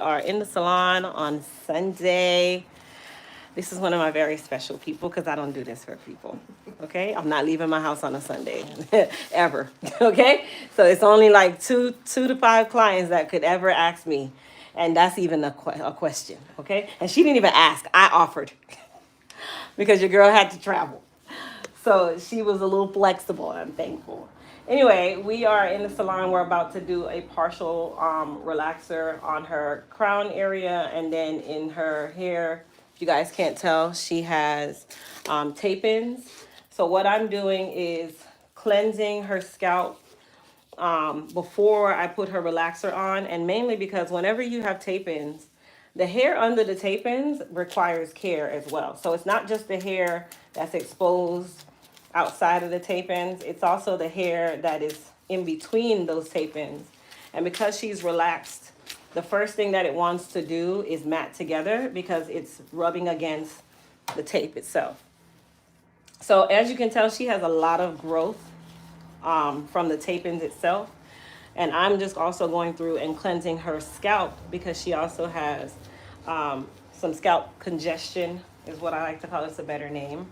Are in the salon on Sunday. This is one of my very special people because I don't do this for people. Okay, I'm not leaving my house on a Sunday ever. Okay, so it's only like two to five clients that could ever ask me, and that's even a question. Okay, and she didn't even ask. I offered because your girl had to travel. So she was a little flexible. I'm thankful. Anyway, we are in the salon. We're about to do a partial relaxer on her crown area and then in her hair. If you guys can't tell, she has tape-ins. So what I'm doing is cleansing her scalp before I put her relaxer on, and mainly because whenever you have tape-ins, the hair under the tape-ins requires care as well. So it's not just the hair that's exposed outside of the tape-ins, it's also the hair that is in between those tape-ins. And because she's relaxed, the first thing that it wants to do is mat together because it's rubbing against the tape itself. So as you can tell, she has a lot of growth from the tape-ins itself. And I'm just also going through and cleansing her scalp because she also has some scalp congestion is what I like to call it. It's a better name.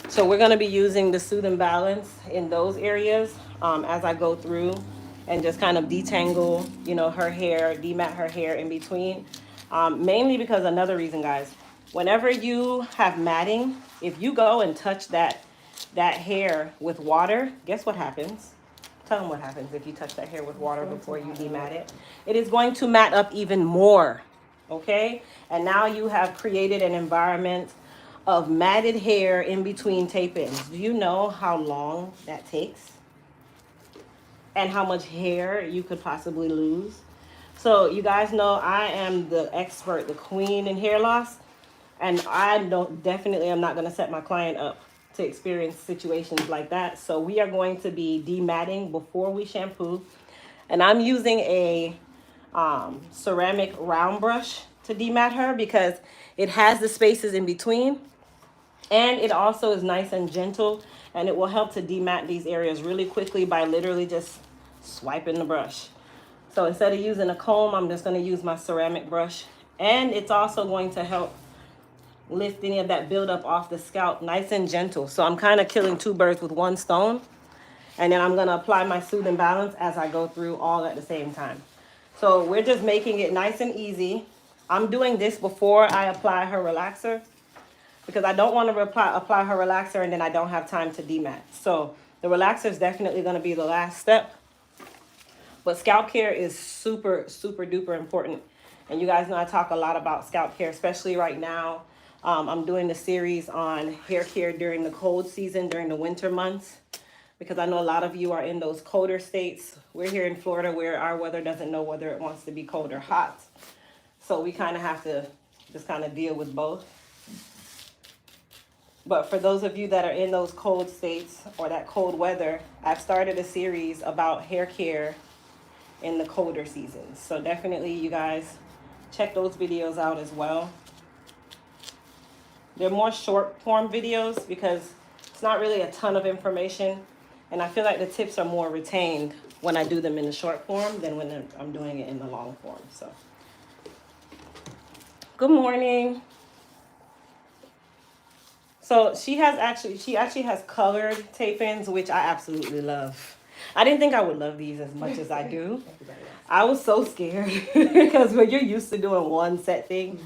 So we're going to be using the Soothe and Balance in those areas as I go through and just kind of detangle, her hair, demat her hair in between. Mainly because another reason, guys, whenever you have matting, if you go and touch that hair with water, guess what happens? Tell them what happens if you touch that hair with water before you demat it. It is going to mat up even more, okay? And now you have created an environment of matted hair in between tape-ins. Do you know how long that takes? And how much hair you could possibly lose? So you guys know I am the expert, the queen in hair loss. And I definitely am not going to set my client up to experience situations like that. So we are going to be dematting before we shampoo. And I'm using a ceramic round brush to demat her because it has the spaces in between. And it also is nice and gentle. And it will help to demat these areas really quickly by literally just swiping the brush. So instead of using a comb, I'm just going to use my ceramic brush. And it's also going to help lift any of that buildup off the scalp nice and gentle. So I'm kind of killing two birds with one stone. And then I'm going to apply my Soothe and Balance as I go through all at the same time. So we're just making it nice and easy. I'm doing this before I apply her relaxer because I don't want to apply her relaxer and then I don't have time to demat. So the relaxer is definitely going to be the last step. But scalp care is super, super duper important. And you guys know I talk a lot about scalp care, especially right now. I'm doing the series on hair care during the cold season, during the winter months, because I know a lot of you are in those colder states. We're here in Florida where our weather doesn't know whether it wants to be cold or hot. So we kind of have to just kind of deal with both. But for those of you that are in those cold states or that cold weather, I've started a series about hair care in the colder seasons. So definitely you guys check those videos out as well. They're more short form videos because it's not really a ton of information. And I feel like the tips are more retained when I do them in the short form than when I'm doing it in the long form. So, good morning. So she actually has colored tape-ins, which I absolutely love. I didn't think I would love these as much as I do. I was so scared because when you're used to doing one set thing,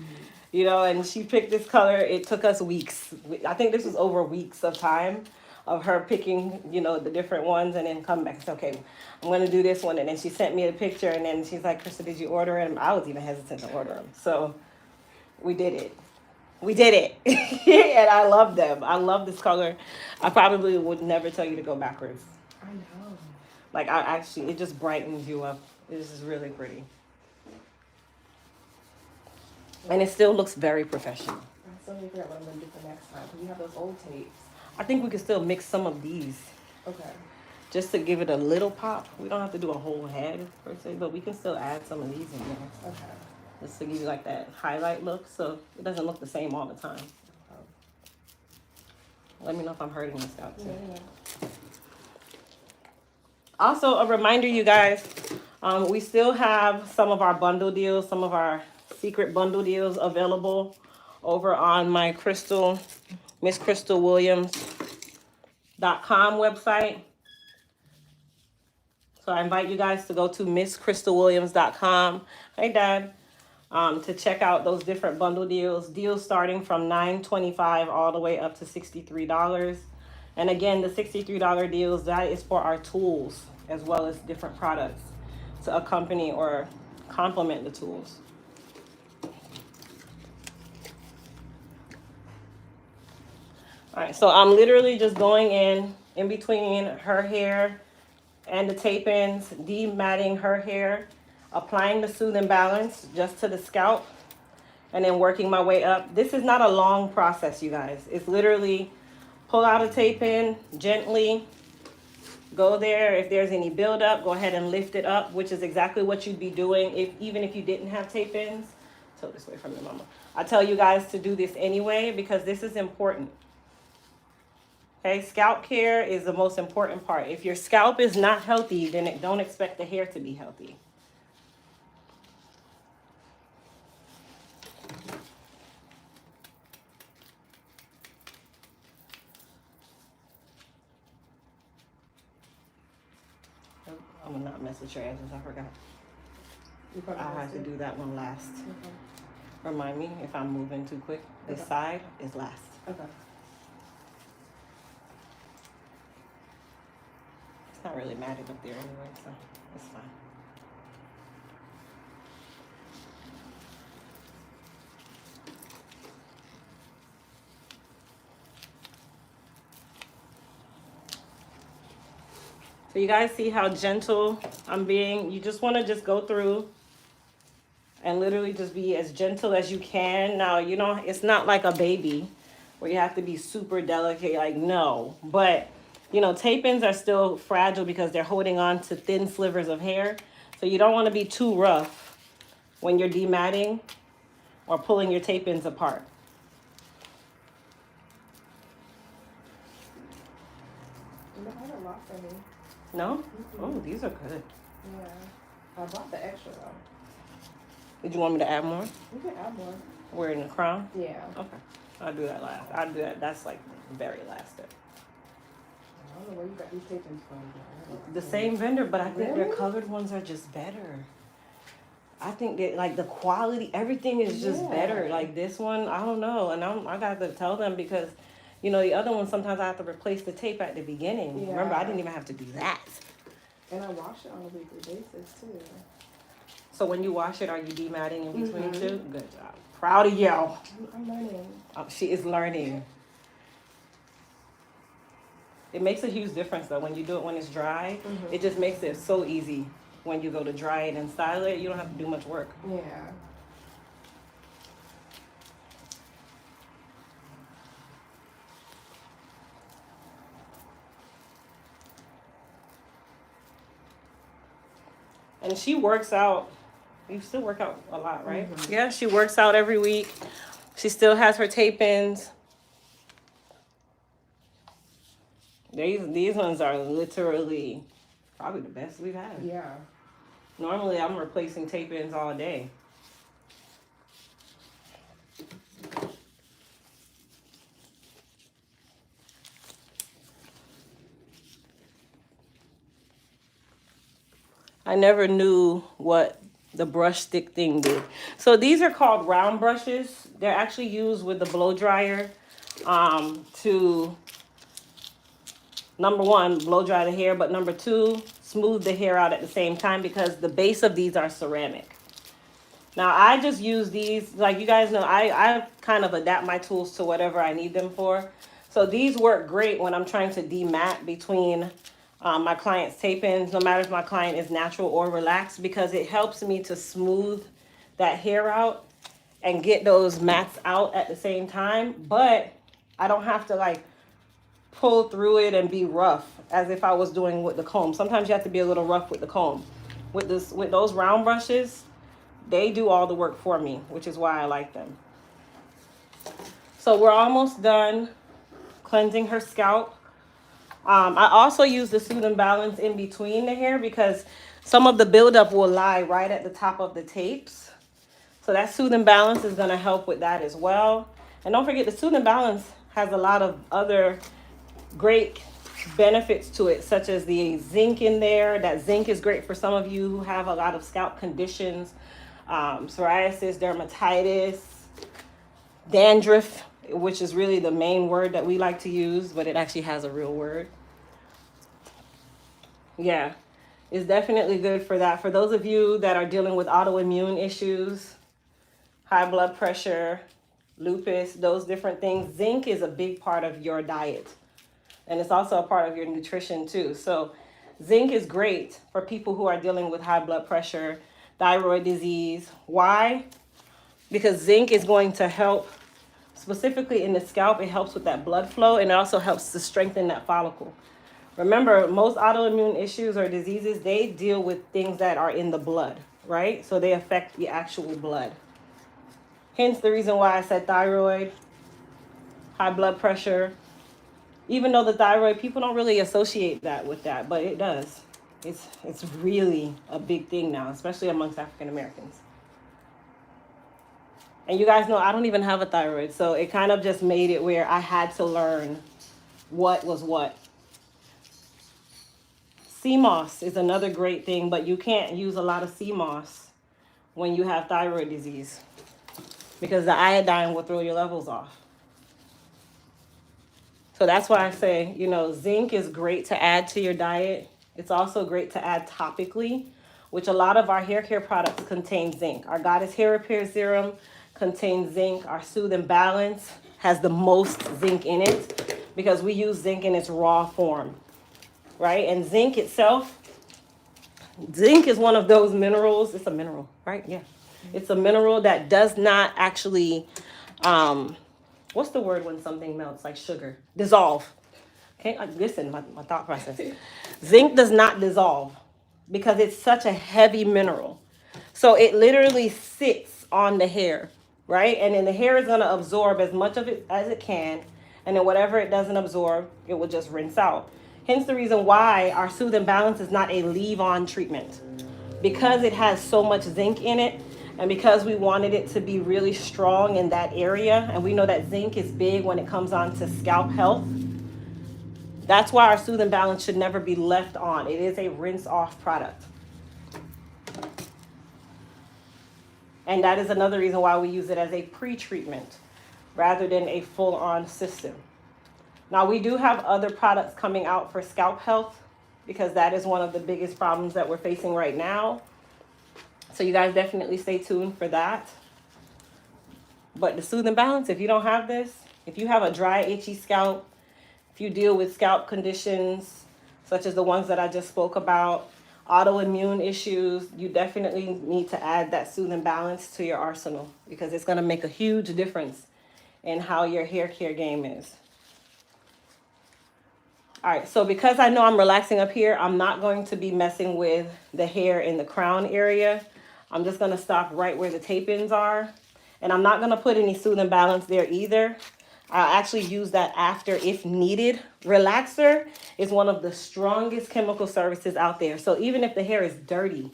and she picked this color. It took us weeks. I think this was over weeks of time of her picking, the different ones and then come back and say, okay, I'm going to do this one. And then she sent me a picture and then she's like, Krista, did you order them? I was even hesitant to order them. So we did it. We did it. And I love them. I love this color. I probably would never tell you to go backwards. I know. Like, it just brightens you up. This is really pretty. And it still looks very professional. I still need to figure out what I'm going to do for next time. Because we have those old tapes. I think we could still mix some of these. Okay. Just to give it a little pop. We don't have to do a whole head, per se, but we can still add some of these in there. Okay. Just to give you like that highlight look, so it doesn't look the same all the time. Okay. Let me know if I'm hurting this out too. Yeah. Also, a reminder, you guys, We still have some of our bundle deals, some of our secret bundle deals available over on my MissCrystalWilliams.com website. So I invite you guys to go to MissCrystalWilliams.com. Hey, Dad. To check out those different bundle deals starting from $9.25 all the way up to $63. And again, the $63 deals, that is for our tools as well as different products to accompany or complement the tools. All right, so I'm literally just going in between her hair and the tape-ins, dematting her hair, applying the Soothe and Balance just to the scalp, and then working my way up. This is not a long process, you guys. It's literally pull out a tape-in gently, go there. If there's any buildup, go ahead and lift it up, which is exactly what you'd be doing even if you didn't have tape-ins. Tilt this way from your mama. I tell you guys to do this anyway because this is important. Okay, scalp care is the most important part. If your scalp is not healthy, then don't expect the hair to be healthy. I'm gonna not mess with your edges, I forgot. I have to do that one last. Okay. Remind me if I'm moving too quick. This side is last. Okay. It's not really matted up there anyway, so it's fine. So you guys see how gentle I'm being? You just want to just go through and literally just be as gentle as you can. Now, you know, it's not like a baby where you have to be super delicate, like no. But, you know, tape-ins are still fragile because they're holding on to thin slivers of hair. So you don't want to be too rough when you're dematting or pulling your tape-ins apart. You had a lot for me. No? Mm-hmm. Oh, these are good. Yeah. I bought the extra though. Did you want me to add more? You can add more. We're in the crown? Yeah. Okay. I'll do that last. I'll do that. That's like the very last step. I don't know where you got these tape-ins from. The same vendor, but I think their Really? colored ones are just better. I think that like the quality, everything is just better. Like this one, I don't know. And I got to tell them because, you know, the other one, sometimes I have to replace the tape at the beginning. Yeah. Remember, I didn't even have to do that. And I wash it on a weekly basis too. So when you wash it, are you dematting in between too? Good job. Proud of you. I'm learning. She is learning. It makes a huge difference though when you do it when it's dry. It just makes it so easy when you go to dry it and style it. You don't have to do much work. Yeah. And she works out. You still work out a lot, right? Yeah, she works out every week. She still has her tape-ins. These ones are literally probably the best we've had. Yeah. Normally, I'm replacing tape-ins all day. I never knew what the brush stick thing did. So these are called round brushes. They're actually used with the blow dryer to, number one, blow dry the hair, but number two, smooth the hair out at the same time because the base of these are ceramic. Now I just use these, like you guys know, I kind of adapt my tools to whatever I need them for. So these work great when I'm trying to demat between my client's tape-ins, no matter if my client is natural or relaxed, because it helps me to smooth that hair out and get those mats out at the same time. But I don't have to like pull through it and be rough as if I was doing with the comb. Sometimes you have to be a little rough with the comb. With those round brushes, they do all the work for me, which is why I like them. So we're almost done cleansing her scalp. I also use the Soothe and Balance in between the hair because some of the buildup will lie right at the top of the tapes. So that Soothe and Balance is going to help with that as well. And don't forget, the Soothe and Balance has a lot of other great benefits to it, such as the zinc in there. That zinc is great for some of you who have a lot of scalp conditions, psoriasis, dermatitis, dandruff, which is really the main word that we like to use, but it actually has a real word. Yeah, it's definitely good for that. For those of you that are dealing with autoimmune issues, high blood pressure, lupus, those different things, zinc is a big part of your diet. And it's also a part of your nutrition too. So zinc is great for people who are dealing with high blood pressure, thyroid disease. Why? Because zinc is going to help, specifically in the scalp, it helps with that blood flow, and it also helps to strengthen that follicle. Remember, most autoimmune issues or diseases, they deal with things that are in the blood, right? So they affect the actual blood. Hence the reason why I said thyroid, high blood pressure. Even though the thyroid, people don't really associate that with that, but it does. It's really a big thing now, especially amongst African Americans. And you guys know I don't even have a thyroid, so it kind of just made it where I had to learn what was what. Sea moss is another great thing, but you can't use a lot of sea moss when you have thyroid disease because the iodine will throw your levels off. So that's why I say, zinc is great to add to your diet. It's also great to add topically, which a lot of our hair care products contain zinc. Our Goddess Hair Repair Serum contains zinc. Our Soothe and Balance has the most zinc in it because we use zinc in its raw form, right? And zinc itself, zinc is one of those minerals. It's a mineral, right? Yeah. It's a mineral that does not actually, what's the word when something melts like sugar? Dissolve. Okay, listen, my thought process. Zinc does not dissolve because it's such a heavy mineral. So it literally sits on the hair, right? And then the hair is going to absorb as much of it as it can. And then whatever it doesn't absorb, it will just rinse out. Hence the reason why our Soothe and Balance is not a leave-on treatment. Because it has so much zinc in it, and because we wanted it to be really strong in that area, and we know that zinc is big when it comes on to scalp health, that's why our Soothe and Balance should never be left on. It is a rinse-off product. And that is another reason why we use it as a pre-treatment rather than a full-on system. Now, we do have other products coming out for scalp health because that is one of the biggest problems that we're facing right now. So you guys definitely stay tuned for that. But the Soothe and Balance, if you don't have this, if you have a dry, itchy scalp, if you deal with scalp conditions such as the ones that I just spoke about, autoimmune issues, you definitely need to add that Soothe and Balance to your arsenal because it's going to make a huge difference in how your hair care game is. All right, so because I know I'm relaxing up here, I'm not going to be messing with the hair in the crown area. I'm just going to stop right where the tape ends are. And I'm not going to put any Soothe and Balance there either. I'll actually use that after if needed. Relaxer is one of the strongest chemical services out there. So even if the hair is dirty,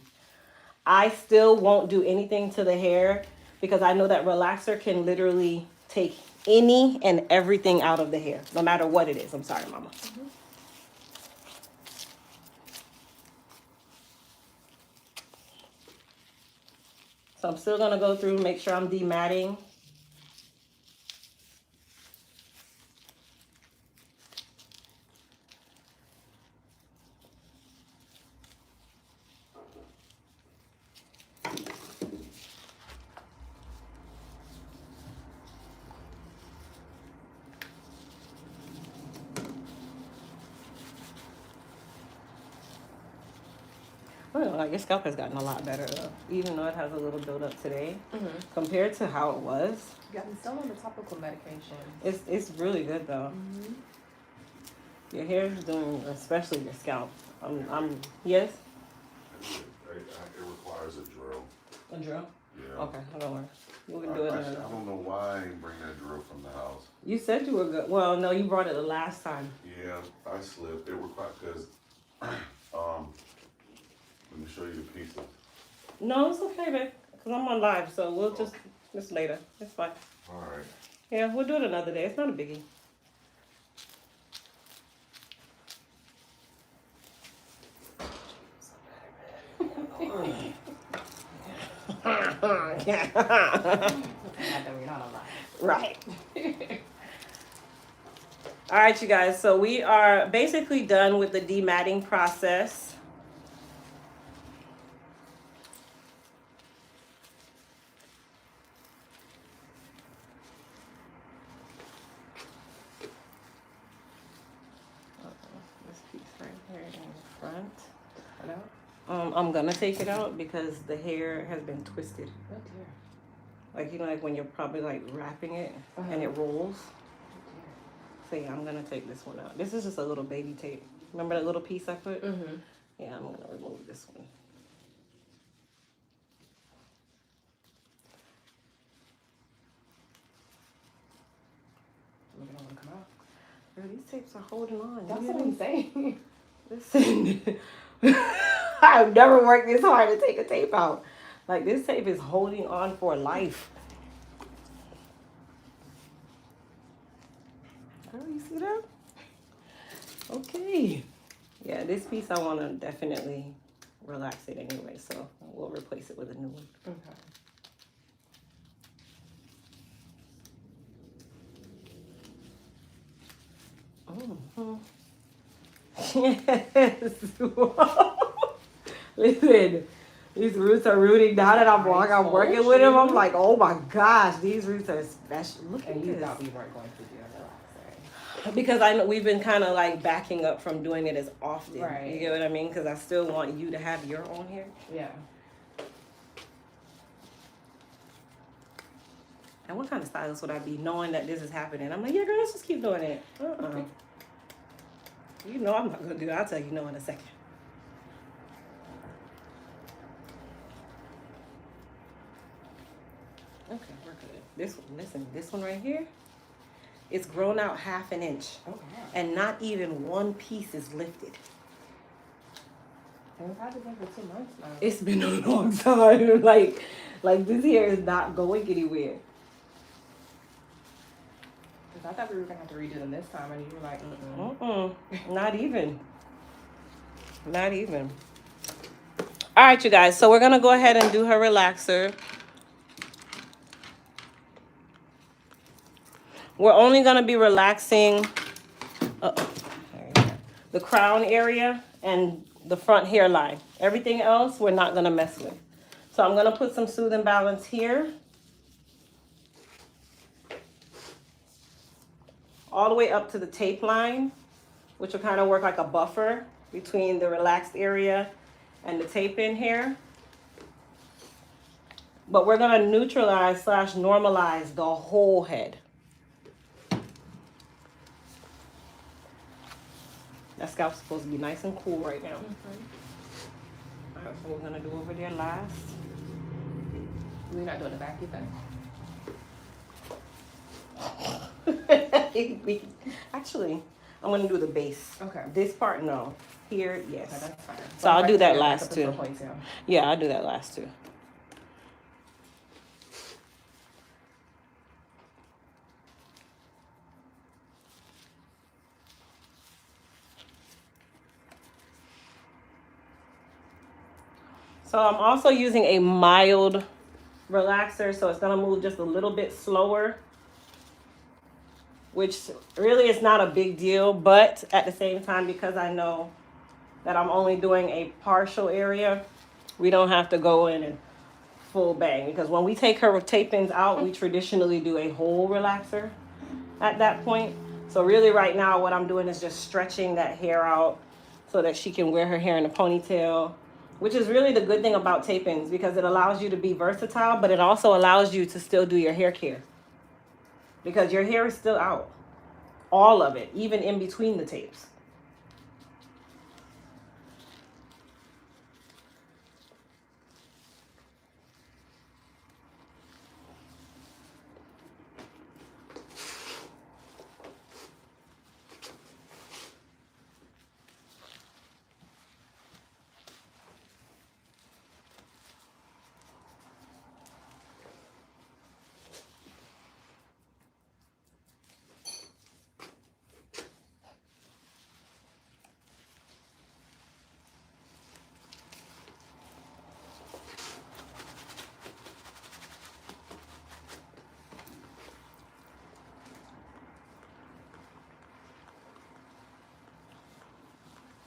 I still won't do anything to the hair because I know that relaxer can literally take any and everything out of the hair, no matter what it is. I'm sorry, Mama. So I'm still going to go through, make sure I'm dematting. Well, like your scalp has gotten a lot better though, even though it has a little buildup today, compared to how it was. Yeah, I'm still on the topical medication. It's really good though. Your hair is doing, especially your scalp. Yes. It requires a drill. A drill. Yeah. Okay, don't worry. We can do it. I don't know why I didn't bring that drill from the house. You said you were good. Well, no, you brought it the last time. Yeah, I slipped. It required because Let me show you the pieces. No, it's okay, babe. Because I'm on live, so we'll just later. It's fine. All right. Yeah, we'll do it another day. It's not a biggie. Right. All right, you guys. So we are basically done with the dematting process. This piece right here in the front. I'm gonna take it out because the hair has been twisted. Oh dear. Like, you know, like when you're probably like wrapping it and it rolls. So yeah, I'm gonna take this one out. This is just a little baby tape. Remember that little piece I put? Mm-hmm. Yeah, I'm gonna remove this one. Look at all them come out. Girl, these tapes are holding on. That's what I'm saying. Listen, I've never worked this hard to take a tape out. Like, this tape is holding on for life. Girl, you see that? Okay. Yeah, this piece I want to definitely relax it anyway, so we'll replace it with a new one. Okay. Yes. Listen, these roots are rooting now that I'm working with them. I'm like, oh my gosh, these roots are special. Look at And you this. thought we weren't going to do a relaxer. Because I know we've been kind of like backing up from doing it as often. Right. You get what I mean? Because I still want you to have your own hair. Yeah. And what kind of stylist would I be knowing that this is happening? I'm like, yeah, girl, let's just keep doing it. You know I'm not going to do it. I'll tell you no in a second. Okay, we're good. This one, listen, this one right here, it's grown out 1/2 inch. Oh, wow. And not even one piece is lifted. And we've had this one for 2 months now. It's been a long time. like this hair is not going anywhere. Because I thought we were going to have to redo them this time, and you were like, Not even. Not even. All right, you guys. So we're going to go ahead and do her relaxer. We're only going to be relaxing the crown area and the front hairline. Everything else, we're not going to mess with. So I'm going to put some Soothing Balance here. All the way up to the tape line, which will kind of work like a buffer between the relaxed area and the tape in here. But we're going to neutralize / normalize the whole head. That scalp's supposed to be nice and cool right now. All right, so we're going to do over there last. we're not doing the back, you think? Actually, I'm going to do the base. Okay. This part, no. Here, yes. Okay, that's fine. So I'll do that I last could put too. some ponytail. Yeah, I'll do that last too. So I'm also using a mild relaxer, so it's gonna move just a little bit slower, which really is not a big deal, but at the same time, because I know that I'm only doing a partial area, we don't have to go in and full bang, because when we take her tape-ins out, we traditionally do a whole relaxer at that point. So really right now what I'm doing is just stretching that hair out so that she can wear her hair in a ponytail, which is really the good thing about tape-ins, because it allows you to be versatile, but it also allows you to still do your hair care, because your hair is still out, all of it, even in between the tapes.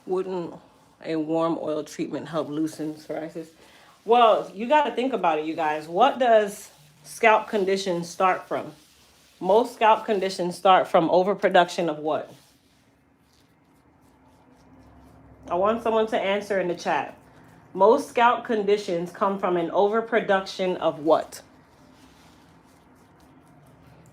Wouldn't a warm oil treatment help loosen psoriasis? Well, you got to think about it, you guys. What does scalp conditions start from? Most scalp conditions start from overproduction of what? I want someone to answer in the chat. Most scalp conditions come from an overproduction of what?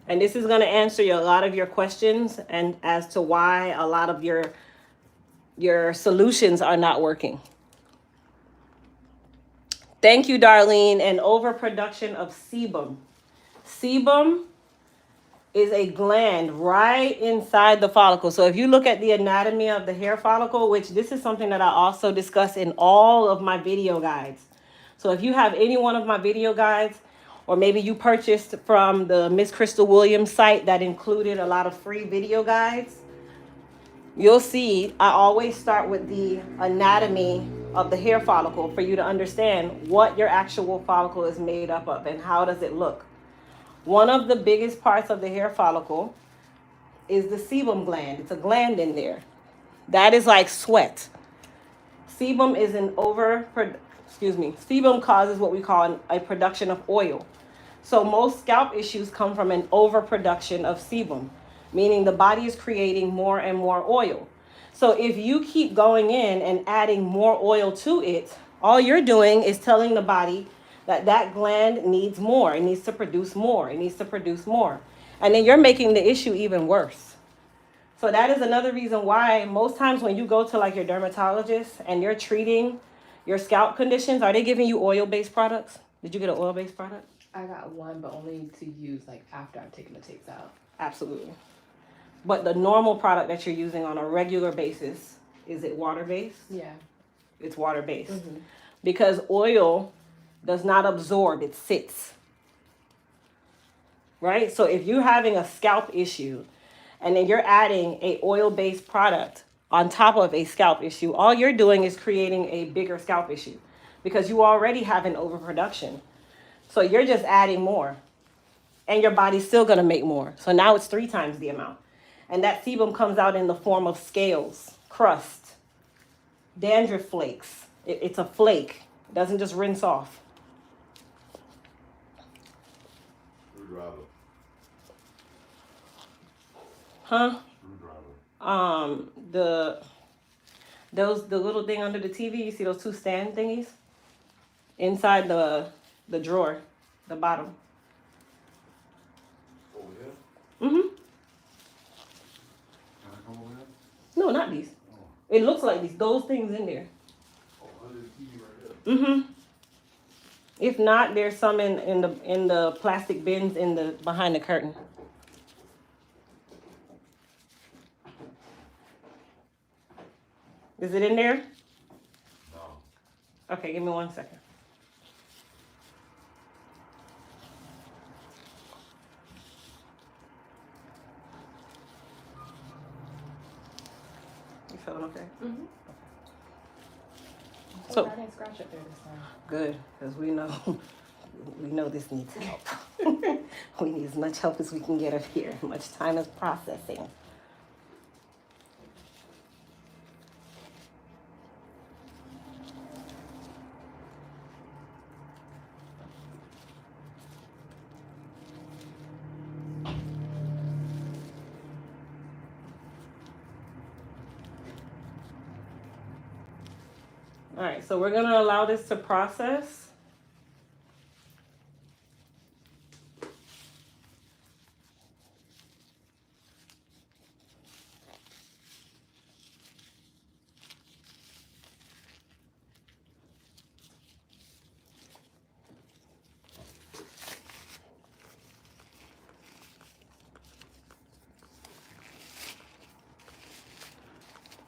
And this is going to answer a lot of your questions and as to why a lot of your solutions are not working. Thank you, Darlene. An overproduction of sebum. Sebum is a gland right inside the follicle. So if you look at the anatomy of the hair follicle, which this is something that I also discuss in all of my video guides. So if you have any one of my video guides, or maybe you purchased from the Miss Crystal Williams site that included a lot of free video guides, you'll see I always start with the anatomy of the hair follicle for you to understand what your actual follicle is made up of and how does it look. One of the biggest parts of the hair follicle is the sebum gland. It's a gland in there. That is like sweat. Sebum is sebum causes what we call a production of oil. So most scalp issues come from an overproduction of sebum, meaning the body is creating more and more oil. So if you keep going in and adding more oil to it, all you're doing is telling the body that gland needs more. It needs to produce more. It needs to produce more. And then you're making the issue even worse. So that is another reason why most times when you go to like your dermatologist and you're treating your scalp conditions, are they giving you oil-based products? Did you get an oil-based product? I got one, but only to use like after I've taken the tapes out. Absolutely. But the normal product that you're using on a regular basis, is it water-based? Yeah. It's water-based. Mm-hmm. Because oil does not absorb, it sits. Right? So if you're having a scalp issue and then you're adding a oil-based product on top of a scalp issue, all you're doing is creating a bigger scalp issue because you already have an overproduction. So you're just adding more and your body's still going to make more. So now it's 3 times the amount. And that sebum comes out in the form of scales, crust, dandruff flakes. It's a flake. It doesn't just rinse off. Screwdriver. Huh? Screwdriver. The little thing under the TV, you see those 2 stand thingies? Inside the drawer, the bottom. Over here? Mm-hmm. Can I come over here? No, not these. Oh. It looks like these. Those things in there. Oh, under the TV right there. Mm-hmm. If not, there's some in the plastic bins behind the curtain. Is it in there? No. Okay, give me 1 second. You feeling okay? Mm-hmm. So- I didn't scratch up there this time. Good, because we know this needs help. We need as much help as we can get up here. Much time is processing. All right, so we're gonna allow this to process.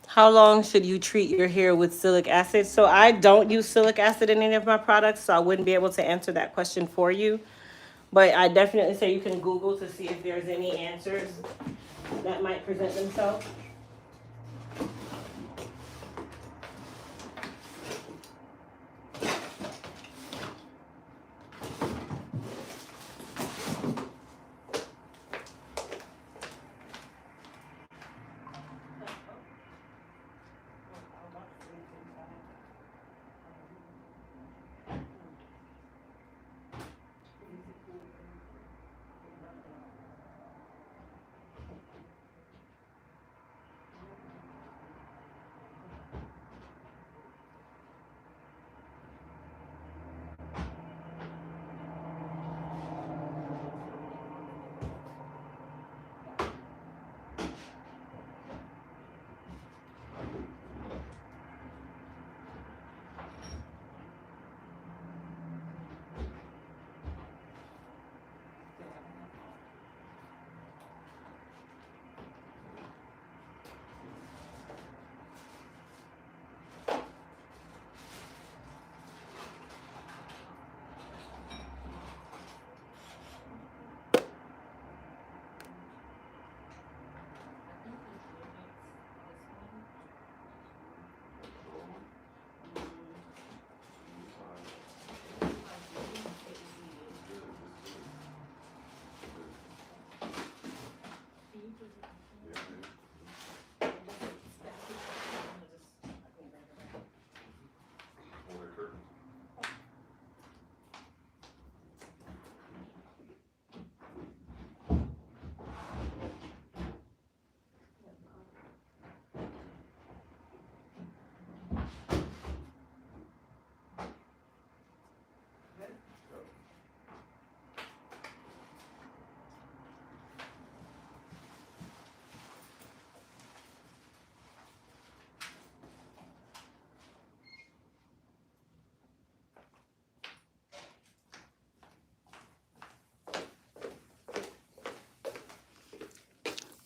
How long should you treat your hair with silic acid? So I don't use silic acid in any of my products, so I wouldn't be able to answer that question for you. But I definitely say you can Google to see if there's any answers that might present themselves.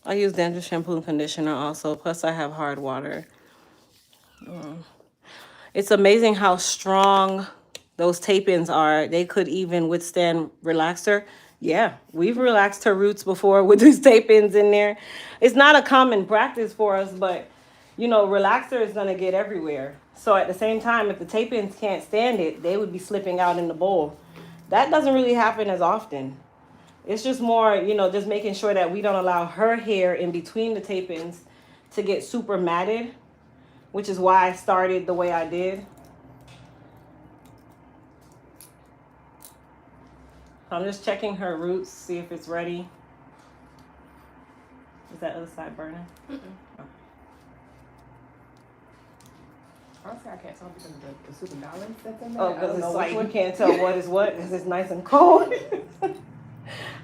I use dandruff shampoo and conditioner also. Plus, I have hard water. It's amazing how strong those tape-ins are. They could even withstand relaxer. Yeah, we've relaxed her roots before with these tape-ins in there. It's not a common practice for us, but you know, relaxer is gonna get everywhere. So at the same time, if the tape-ins can't stand it, they would be slipping out in the bowl. That doesn't really happen as often. It's just more, you know, just making sure that we don't allow her hair in between the tape-ins to get super matted, which is why I started the way I did. I'm just checking her roots, see if it's ready. Is that other side burning? Oh. Honestly, I can't tell because of the super balance that's in there. Oh, because it's like you can't tell what is what because it's nice and cold.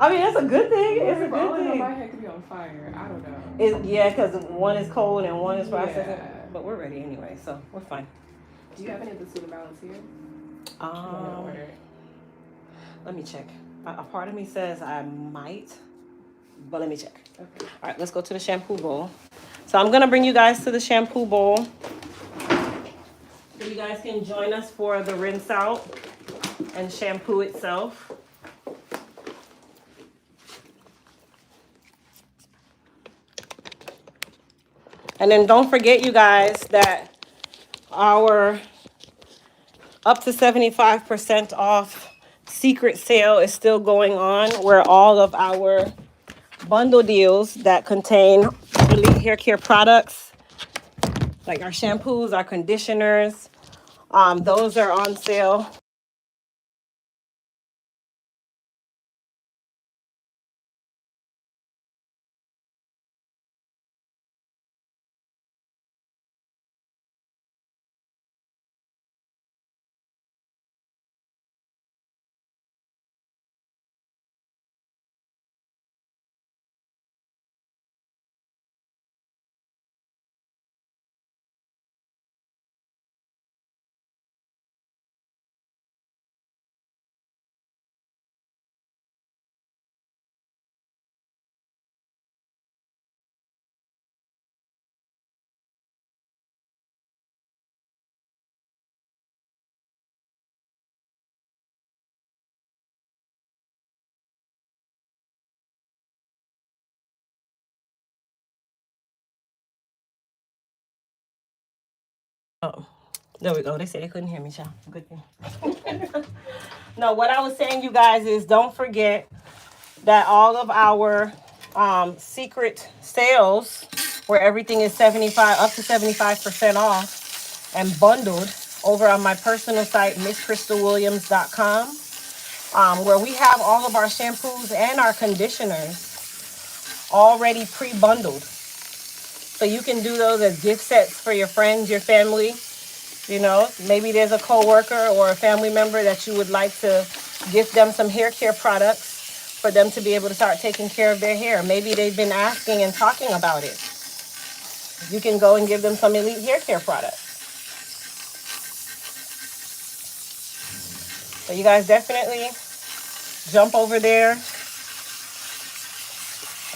I mean, it's a good thing. It's a good thing. My head could be on fire. I don't know. Yeah, because one is cold and one is processing. Yeah. But we're ready anyway, so we're fine. Do you have any of the super balance here? Order it. Let me check. A part of me says I might, but let me check. Okay. All right, let's go to the shampoo bowl. So I'm gonna bring you guys to the shampoo bowl, so you guys can join us for the rinse out and shampoo itself. And then don't forget, you guys, that our up to 75% off secret sale is still going on, where all of our bundle deals that contain elite hair care products, like our shampoos, our conditioners, those are on sale. Oh, there we go. They said they couldn't hear me, child. Good thing. No, what I was saying, you guys, is don't forget that all of our secret sales, where everything is 75 up to 75% off and bundled over on my personal site, MissCrystalWilliams.com, where we have all of our shampoos and our conditioners already pre-bundled. So you can do those as gift sets for your friends, your family. You know, maybe there's a coworker or a family member that you would like to gift them some hair care products for them to be able to start taking care of their hair. Maybe they've been asking and talking about it. You can go and give them some elite hair care products. So you guys definitely jump over there.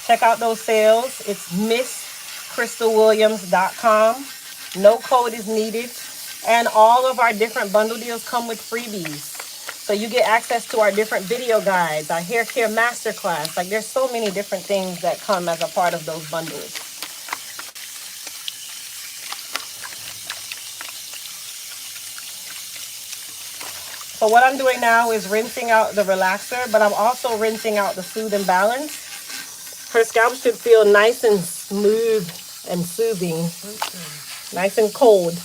Check out those sales. It's MissCrystalWilliams.com. No code is needed. And all of our different bundle deals come with freebies. So you get access to our different video guides, our hair care masterclass. Like, there's so many different things that come as a part of those bundles. So what I'm doing now is rinsing out the relaxer, but I'm also rinsing out the Soothe and Balance. Her scalp should feel nice and smooth and soothing. Nice and cold.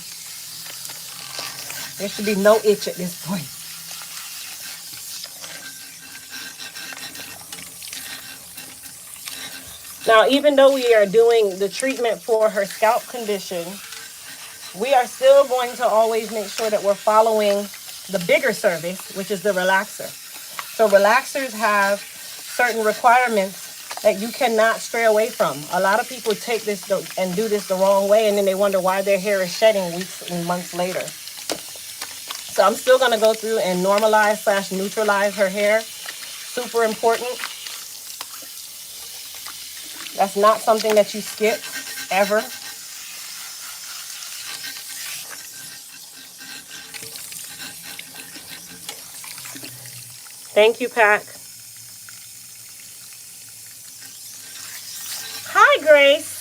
There should be no itch at this point. Now, even though we are doing the treatment for her scalp condition, we are still going to always make sure that we're following the bigger service, which is the relaxer. So relaxers have certain requirements that you cannot stray away from. A lot of people take this and do this the wrong way, and then they wonder why their hair is shedding weeks and months later. So I'm still going to go through and normalize/neutralize her hair. Super important. That's not something that you skip ever. Thank you, Pack. Hi, Grace.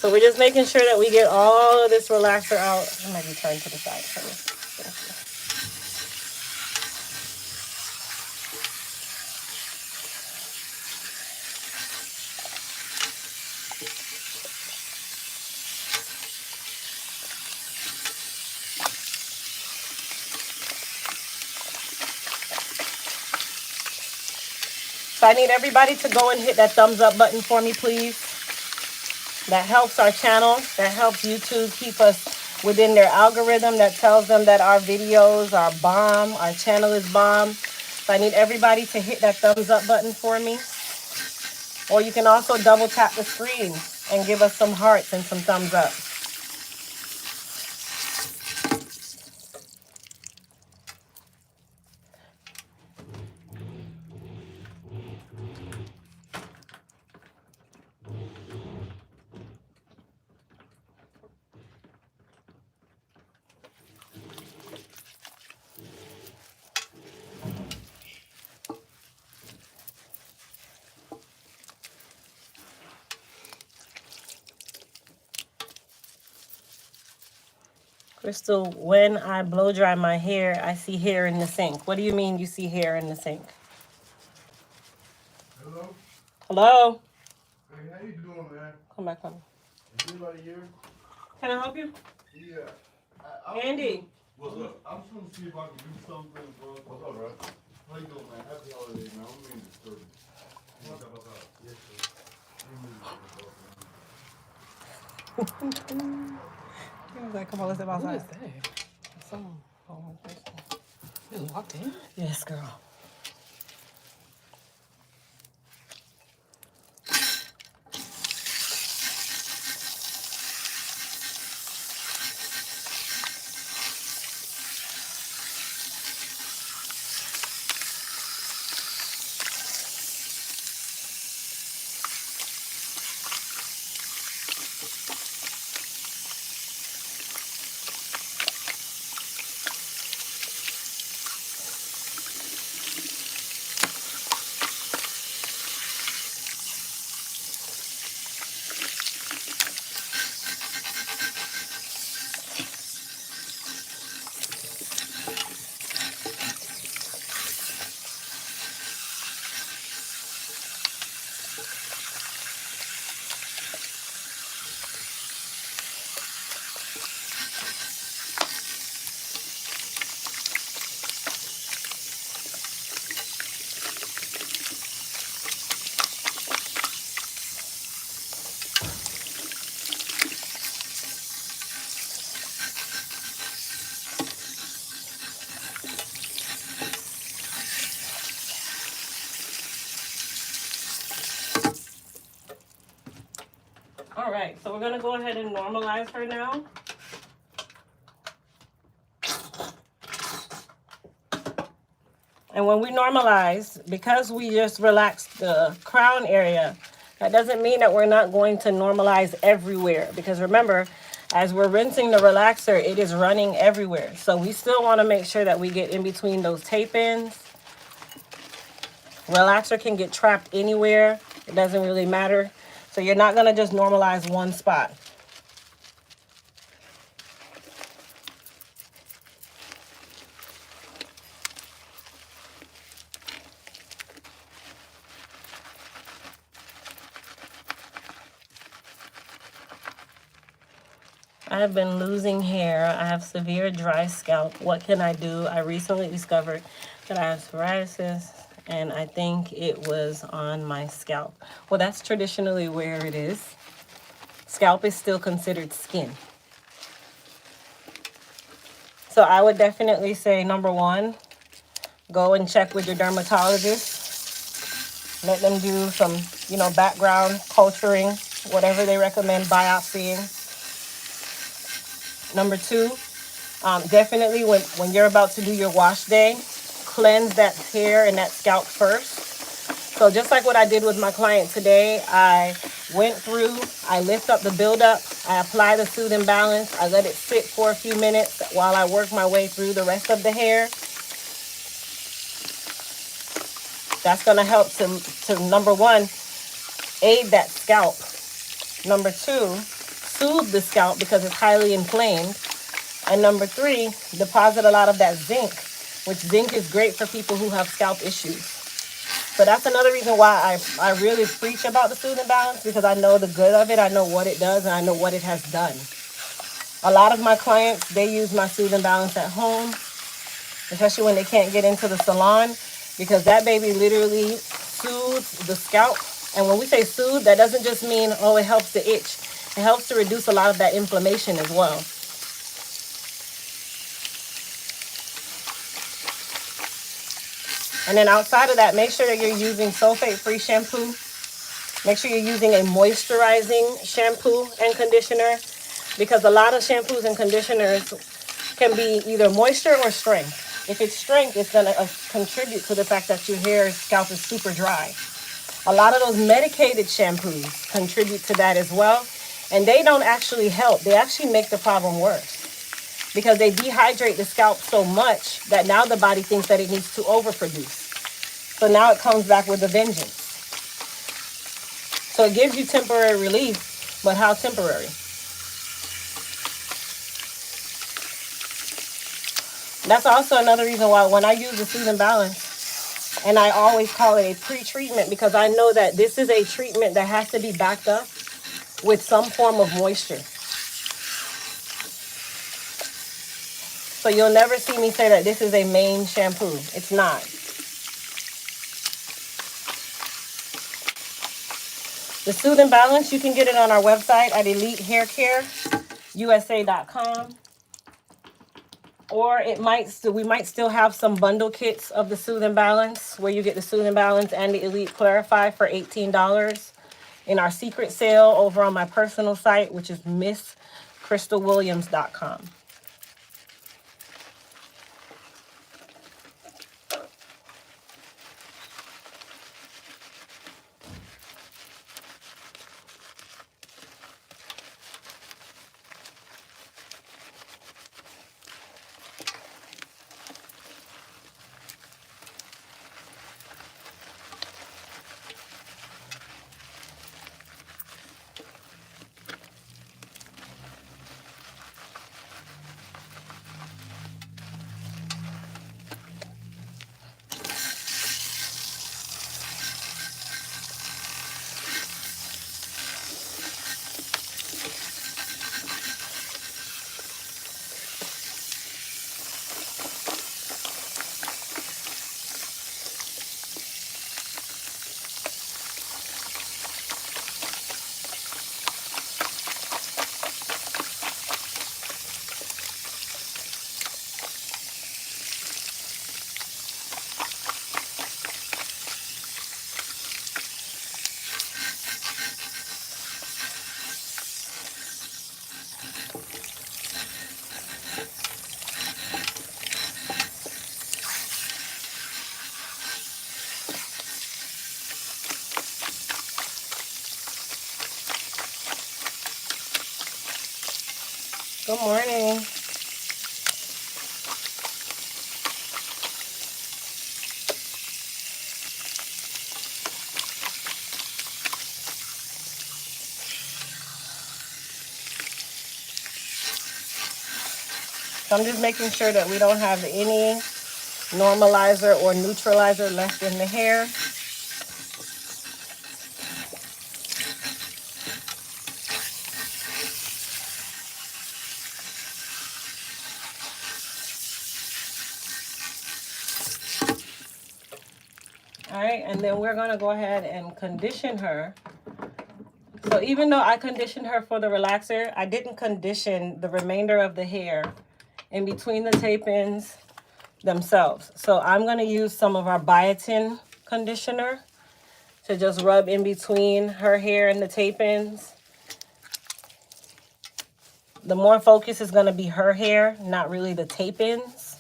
So we're just making sure that we get all of this relaxer out. I might be turned to the side. So I need everybody to go and hit that thumbs up button for me, please. That helps our channel. That helps YouTube keep us within their algorithm that tells them that our videos are bomb, our channel is bomb. So I need everybody to hit that thumbs up button for me. Or you can also double tap the screen and give us some hearts and some thumbs up. Crystal, when I blow dry my hair, I see hair in the sink. What do you mean you see hair in the sink? Hello? Hello? Hey, how you doing, man? Come back, come. Is anybody here? Can I help you? Yeah. Andy. What's up? I'm just gonna see if I can do something, bro. What's up, bro? How you doing, man? Happy holidays, man. I'm mean to disturb you. What's up, what's up? Yes, sir. He was like, come on, let's step outside. What is that? Some homeless person. It locked in? Yes, girl. All right, so we're gonna go ahead and normalize her now. And when we normalize, because we just relaxed the crown area, that doesn't mean that we're not going to normalize everywhere. Because remember, as we're rinsing the relaxer, it is running everywhere. So we still want to make sure that we get in between those tape ends. Relaxer can get trapped anywhere. It doesn't really matter. So you're not going to just normalize one spot. I have been losing hair. I have severe dry scalp. What can I do? I recently discovered that I have psoriasis, and I think it was on my scalp. Well, that's traditionally where it is. Scalp is still considered skin. So I would definitely say, number one, go and check with your dermatologist. Let them do some, background culturing, whatever they recommend, biopsying. Number two, definitely when you're about to do your wash day, cleanse that hair and that scalp first. So just like what I did with my client today, I went through, I lift up the buildup, I apply the Soothing Balance, I let it sit for a few minutes while I work my way through the rest of the hair. That's going to help to, number one, aid that scalp. Number two, soothe the scalp because it's highly inflamed. And number three, deposit a lot of that zinc, which zinc is great for people who have scalp issues. So that's another reason why I really preach about the Soothing Balance, because I know the good of it, I know what it does, and I know what it has done. A lot of my clients, they use my Soothing Balance at home, especially when they can't get into the salon, because that baby literally soothes the scalp. And when we say soothe, that doesn't just mean, oh, it helps the itch. It helps to reduce a lot of that inflammation as well. And then outside of that, make sure that you're using sulfate-free shampoo. Make sure you're using a moisturizing shampoo and conditioner, because a lot of shampoos and conditioners can be either moisture or strength. If it's strength, it's going to contribute to the fact that your hair, scalp is super dry. A lot of those medicated shampoos contribute to that as well. And they don't actually help. They actually make the problem worse, because they dehydrate the scalp so much that now the body thinks that it needs to overproduce. So now it comes back with a vengeance. So it gives you temporary relief, but how temporary? That's also another reason why when I use the Soothing Balance, and I always call it a pre-treatment, because I know that this is a treatment that has to be backed up with some form of moisture. So you'll never see me say that this is a main shampoo. It's not. The Soothing Balance, you can get it on our website at elitehaircareusa.com. Or we might still have some bundle kits of the Soothing Balance, where you get the Soothing Balance and the Elite Clarify for $18 in our secret sale over on my personal site, which is MissCrystalWilliams.com. Good morning. So I'm just making sure that we don't have any normalizer or neutralizer left in the hair. All right, and then we're gonna go ahead and condition her. So even though I conditioned her for the relaxer, I didn't condition the remainder of the hair in between the tape-ins themselves. So I'm going to use some of our biotin conditioner to just rub in between her hair and the tape-ins. The more focus is going to be her hair, not really the tape-ins.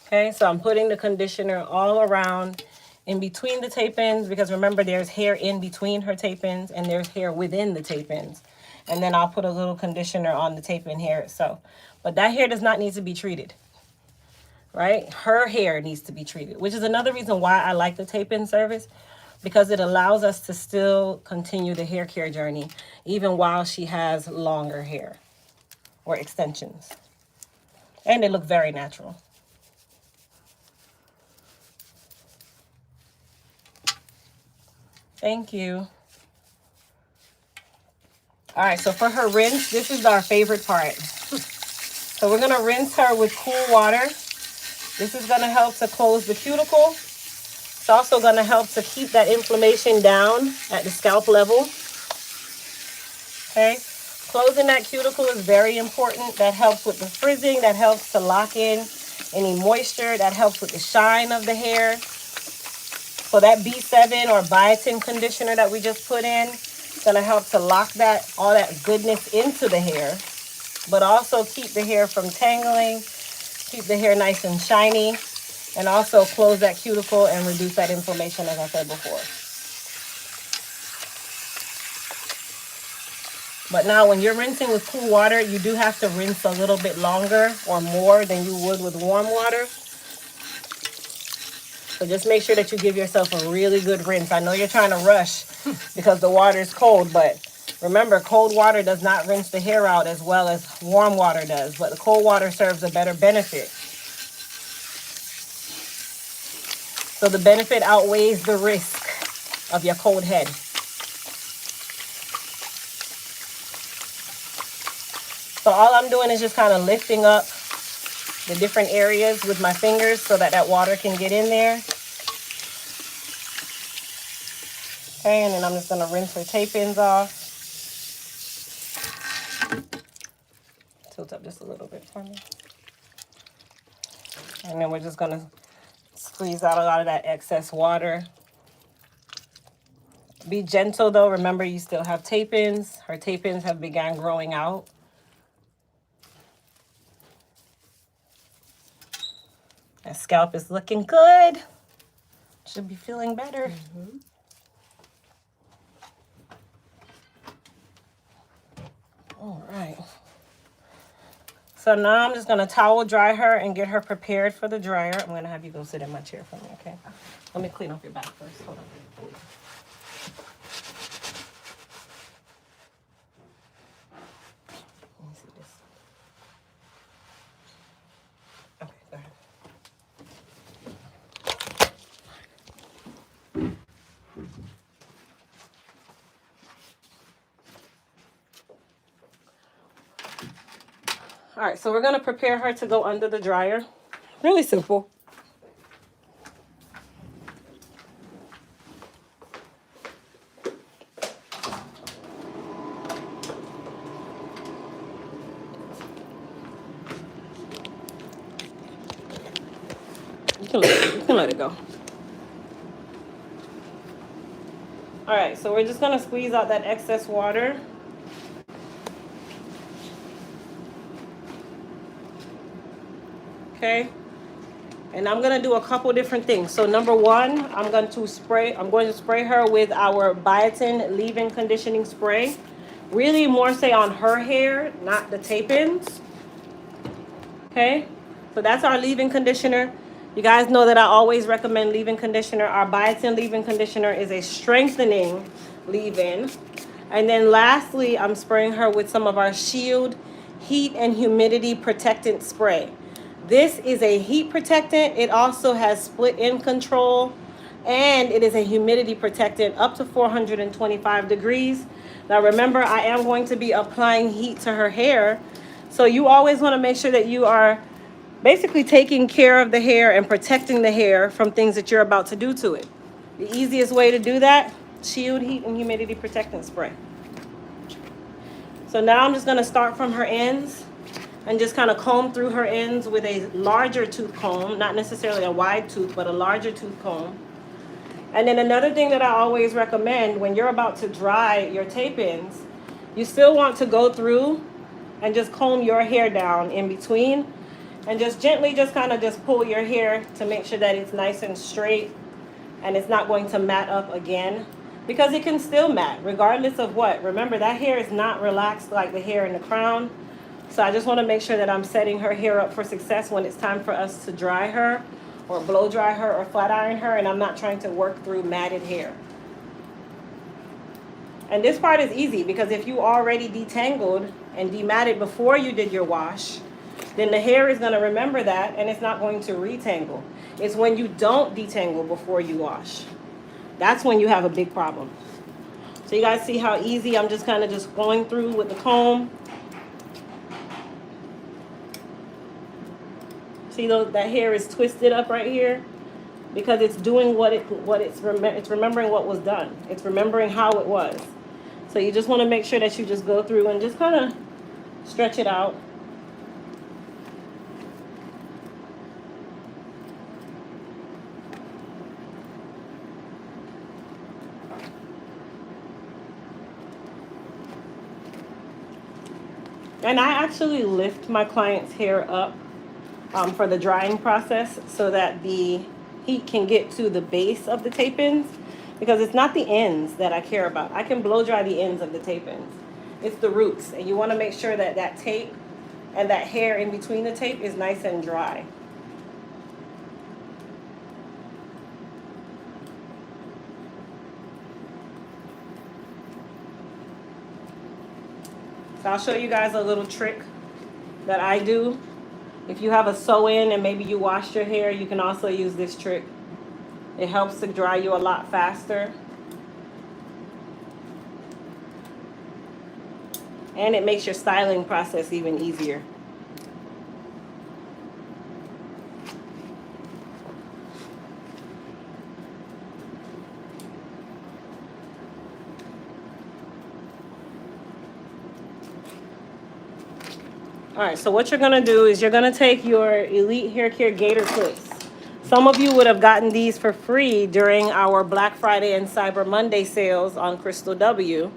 Okay, so I'm putting the conditioner all around in between the tape-ins, because remember there's hair in between her tape-ins and there's hair within the tape-ins. And then I'll put a little conditioner on the tape-in hair itself. But that hair does not need to be treated, right? Her hair needs to be treated, which is another reason why I like the tape-in service, because it allows us to still continue the hair care journey even while she has longer hair or extensions. And they look very natural. Thank you. All right, so for her rinse, this is our favorite part. So we're gonna rinse her with cool water. This is gonna help to close the cuticle. It's also gonna help to keep that inflammation down at the scalp level. Okay, closing that cuticle is very important. That helps with the frizzing, that helps to lock in any moisture, that helps with the shine of the hair. So that B7 or biotin conditioner that we just put in is going to help to lock that all that goodness into the hair, but also keep the hair from tangling, keep the hair nice and shiny, and also close that cuticle and reduce that inflammation, as I said before. But now when you're rinsing with cool water, you do have to rinse a little bit longer or more than you would with warm water. So just make sure that you give yourself a really good rinse. I know you're trying to rush because the water is cold, but remember, cold water does not rinse the hair out as well as warm water does, but the cold water serves a better benefit. So the benefit outweighs the risk of your cold head. So all I'm doing is just kind of lifting up the different areas with my fingers so that that water can get in there. Okay, and then I'm just going to rinse her tape-ins off. Tilt up just a little bit for me. And then we're just going to squeeze out a lot of that excess water. Be gentle though. Remember, you still have tape-ins. Her tape-ins have begun growing out. That scalp is looking good. Should be feeling better. All right. So now I'm just going to towel dry her and get her prepared for the dryer. I'm going to have you go sit in my chair for me, okay? Let me clean off your back first. Hold on. Let me see this. Okay, go ahead. All right, so we're going to prepare her to go under the dryer. Really simple. You can let it go. All right, so we're just going to squeeze out that excess water. Okay, and I'm gonna do a couple different things. So number one, I'm going to spray her with our biotin leave-in conditioning spray. Really more say on her hair, not the tape-ins. Okay, so that's our leave-in conditioner. You guys know that I always recommend leave-in conditioner. Our biotin leave-in conditioner is a strengthening leave-in. And then lastly, I'm spraying her with some of our Shield heat and humidity protectant spray. This is a heat protectant. It also has split-in control, and it is a humidity protectant up to 425 degrees. Now remember, I am going to be applying heat to her hair, so you always want to make sure that you are basically taking care of the hair and protecting the hair from things that you're about to do to it. The easiest way to do that, Shield heat and humidity protectant spray. So now I'm just going to start from her ends. and just kind of comb through her ends with a larger tooth comb, not necessarily a wide tooth, but a larger tooth comb. And then another thing that I always recommend when you're about to dry your tape ends, you still want to go through and just comb your hair down in between and just gently just kind of just pull your hair to make sure that it's nice and straight and it's not going to mat up again, because it can still mat regardless of what. Remember, that hair is not relaxed like the hair in the crown. So I just want to make sure that I'm setting her hair up for success when it's time for us to dry her or blow dry her or flat iron her, and I'm not trying to work through matted hair. And this part is easy because if you already detangled and dematted before you did your wash, then the hair is going to remember that and it's not going to retangle. It's when you don't detangle before you wash. That's when you have a big problem. So you guys see how easy I'm just kind of just going through with the comb. See that hair is twisted up right here because it's doing it's remembering what was done. It's remembering how it was. So you just want to make sure that you just go through and just kind of stretch it out. And I actually lift my client's hair up for the drying process so that the heat can get to the base of the tape ends, because it's not the ends that I care about. I can blow dry the ends of the tape ends. It's the roots, and you want to make sure that that tape and that hair in between the tape is nice and dry. So I'll show you guys a little trick that I do. If you have a sew-in and maybe you washed your hair, you can also use this trick. It helps to dry you a lot faster. And it makes your styling process even easier. All right, so what you're gonna do is you're gonna take your Elite Hair Care Gator clips. Some of you would have gotten these for free during our Black Friday and Cyber Monday sales on Crystal W,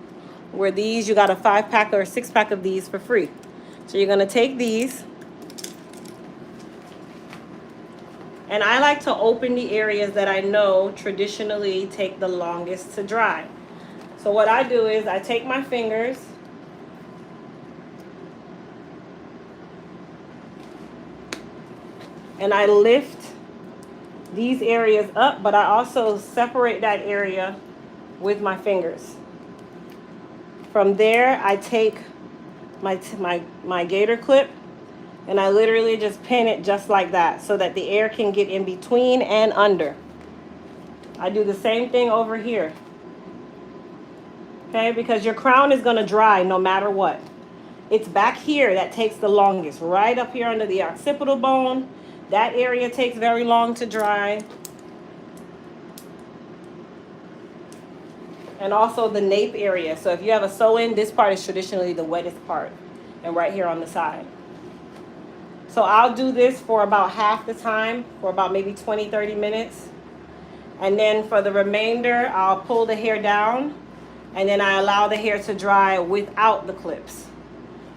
where these, you got a 5-pack or a 6-pack of these for free. So you're gonna take these, and I like to open the areas that I know traditionally take the longest to dry. So what I do is I take my fingers, and I lift these areas up, but I also separate that area with my fingers. From there, I take my gator clip and I literally just pin it just like that so that the air can get in between and under. I do the same thing over here. Okay, because your crown is gonna dry no matter what. It's back here that takes the longest, right up here under the occipital bone. That area takes very long to dry. And also the nape area. So if you have a sew-in, this part is traditionally the wettest part. And right here on the side. So I'll do this for about half the time, for about maybe 20, 30 minutes. And then for the remainder, I'll pull the hair down. And then I allow the hair to dry without the clips.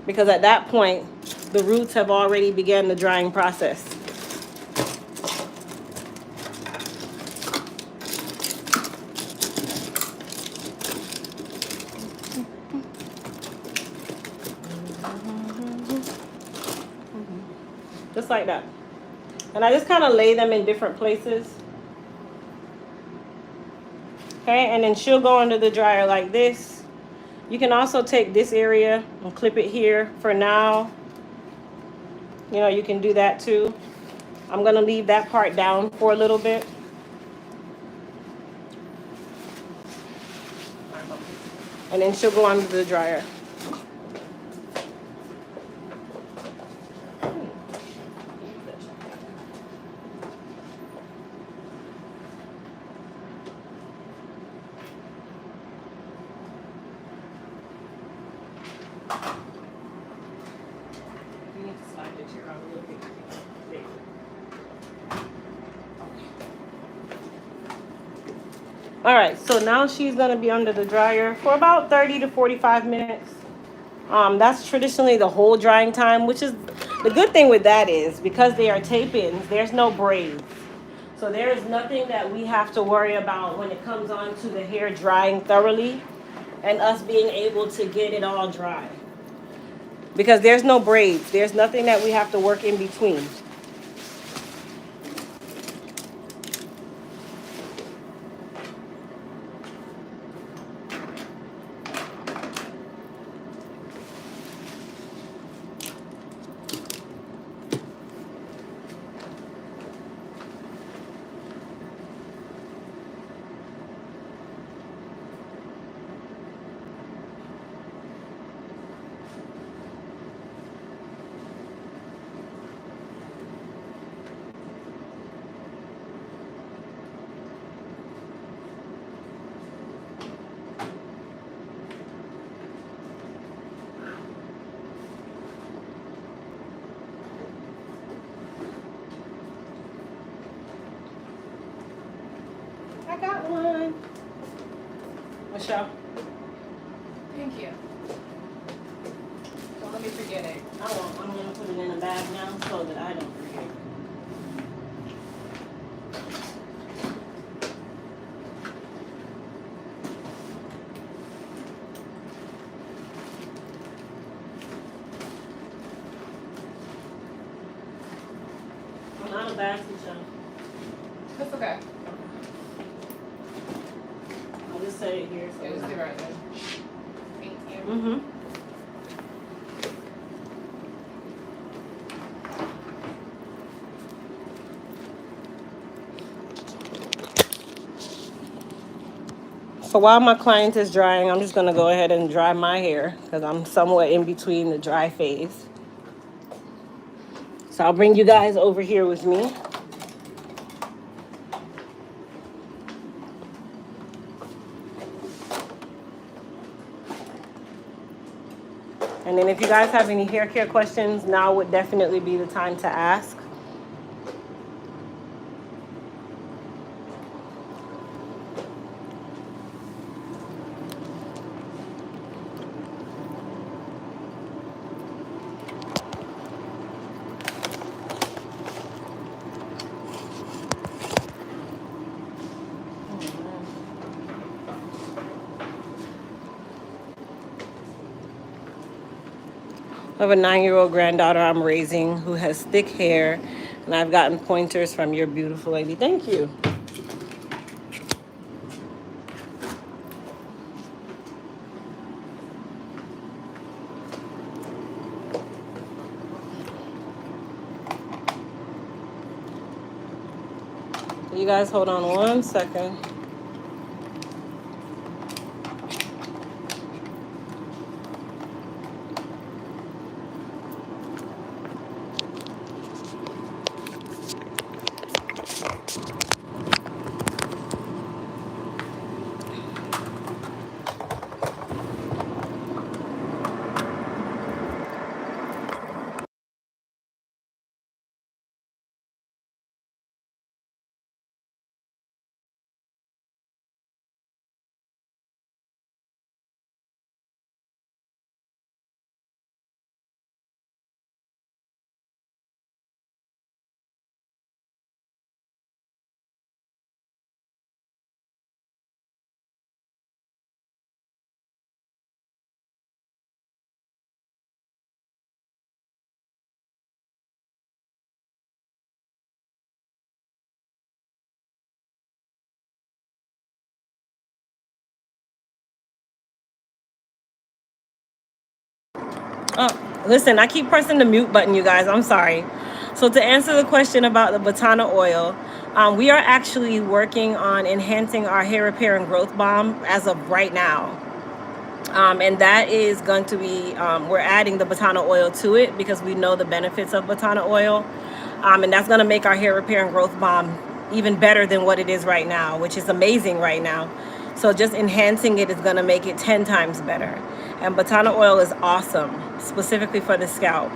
Because at that point, the roots have already begun the drying process. Just like that. And I just kind of lay them in different places. Okay, and then she'll go under the dryer like this. You can also take this area and clip it here for now. You know, you can do that too. I'm going to leave that part down for a little bit. And then she'll go under the dryer. You need to chair out a little bit. There you go. All right, so now she's gonna be under the dryer for about 30 to 45 minutes. That's traditionally the whole drying time, which is the good thing with that is because they are tape-ins, there's no braids. So there is nothing that we have to worry about when it comes on to the hair drying thoroughly and us being able to get it all dry. Because there's no braids. There's nothing that we have to work in between. I got one. Michelle, Thank you. Don't let me forget it. I'm going to put it in a bag now so that I don't forget. I'm out of bags, Michelle. That's okay. I'll just say it here. Yeah, just be right there. Thank you. Mm-hmm. So while my client is drying, I'm just going to go ahead and dry my hair because I'm somewhat in between the dry phase. So I'll bring you guys over here with me. And then if you guys have any hair care questions, now would definitely be the time to ask. I have a 9-year-old granddaughter I'm raising who has thick hair, and I've gotten pointers from your beautiful lady. Thank you. You guys hold on one second. Oh, listen, I keep pressing the mute button, you guys. I'm sorry. So to answer the question about the Botana oil, we are actually working on enhancing our hair repair and growth balm as of right now. And that is going to be, we're adding the Botana oil to it because we know the benefits of Botana oil. And that's going to make our hair repair and growth balm even better than what it is right now, which is amazing right now. So just enhancing it is going to make it 10 times better. And Botana oil is awesome, specifically for the scalp.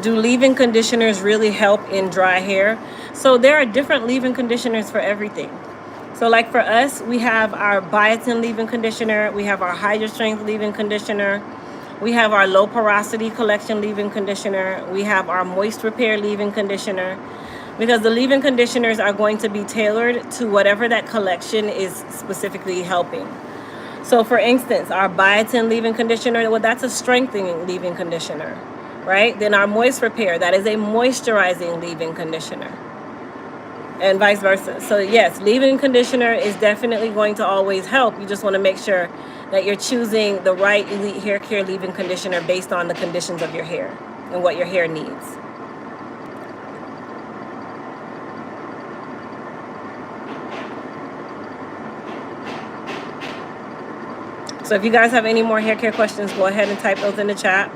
Do leave-in conditioners really help in dry hair? So there are different leave-in conditioners for everything. So like for us, we have our biotin leave-in conditioner, we have our Hydra Strength leave-in conditioner, we have our low porosity collection leave-in conditioner, we have our moist repair leave-in conditioner, because the leave-in conditioners are going to be tailored to whatever that collection is specifically helping. So for instance, our biotin leave-in conditioner, well, that's a strengthening leave-in conditioner, right? Then our moist repair, that is a moisturizing leave-in conditioner, and vice versa. So yes, leave-in conditioner is definitely going to always help. You just want to make sure that you're choosing the right Elite Hair Care leave-in conditioner based on the conditions of your hair and what your hair needs. So if you guys have any more hair care questions, go ahead and type those in the chat.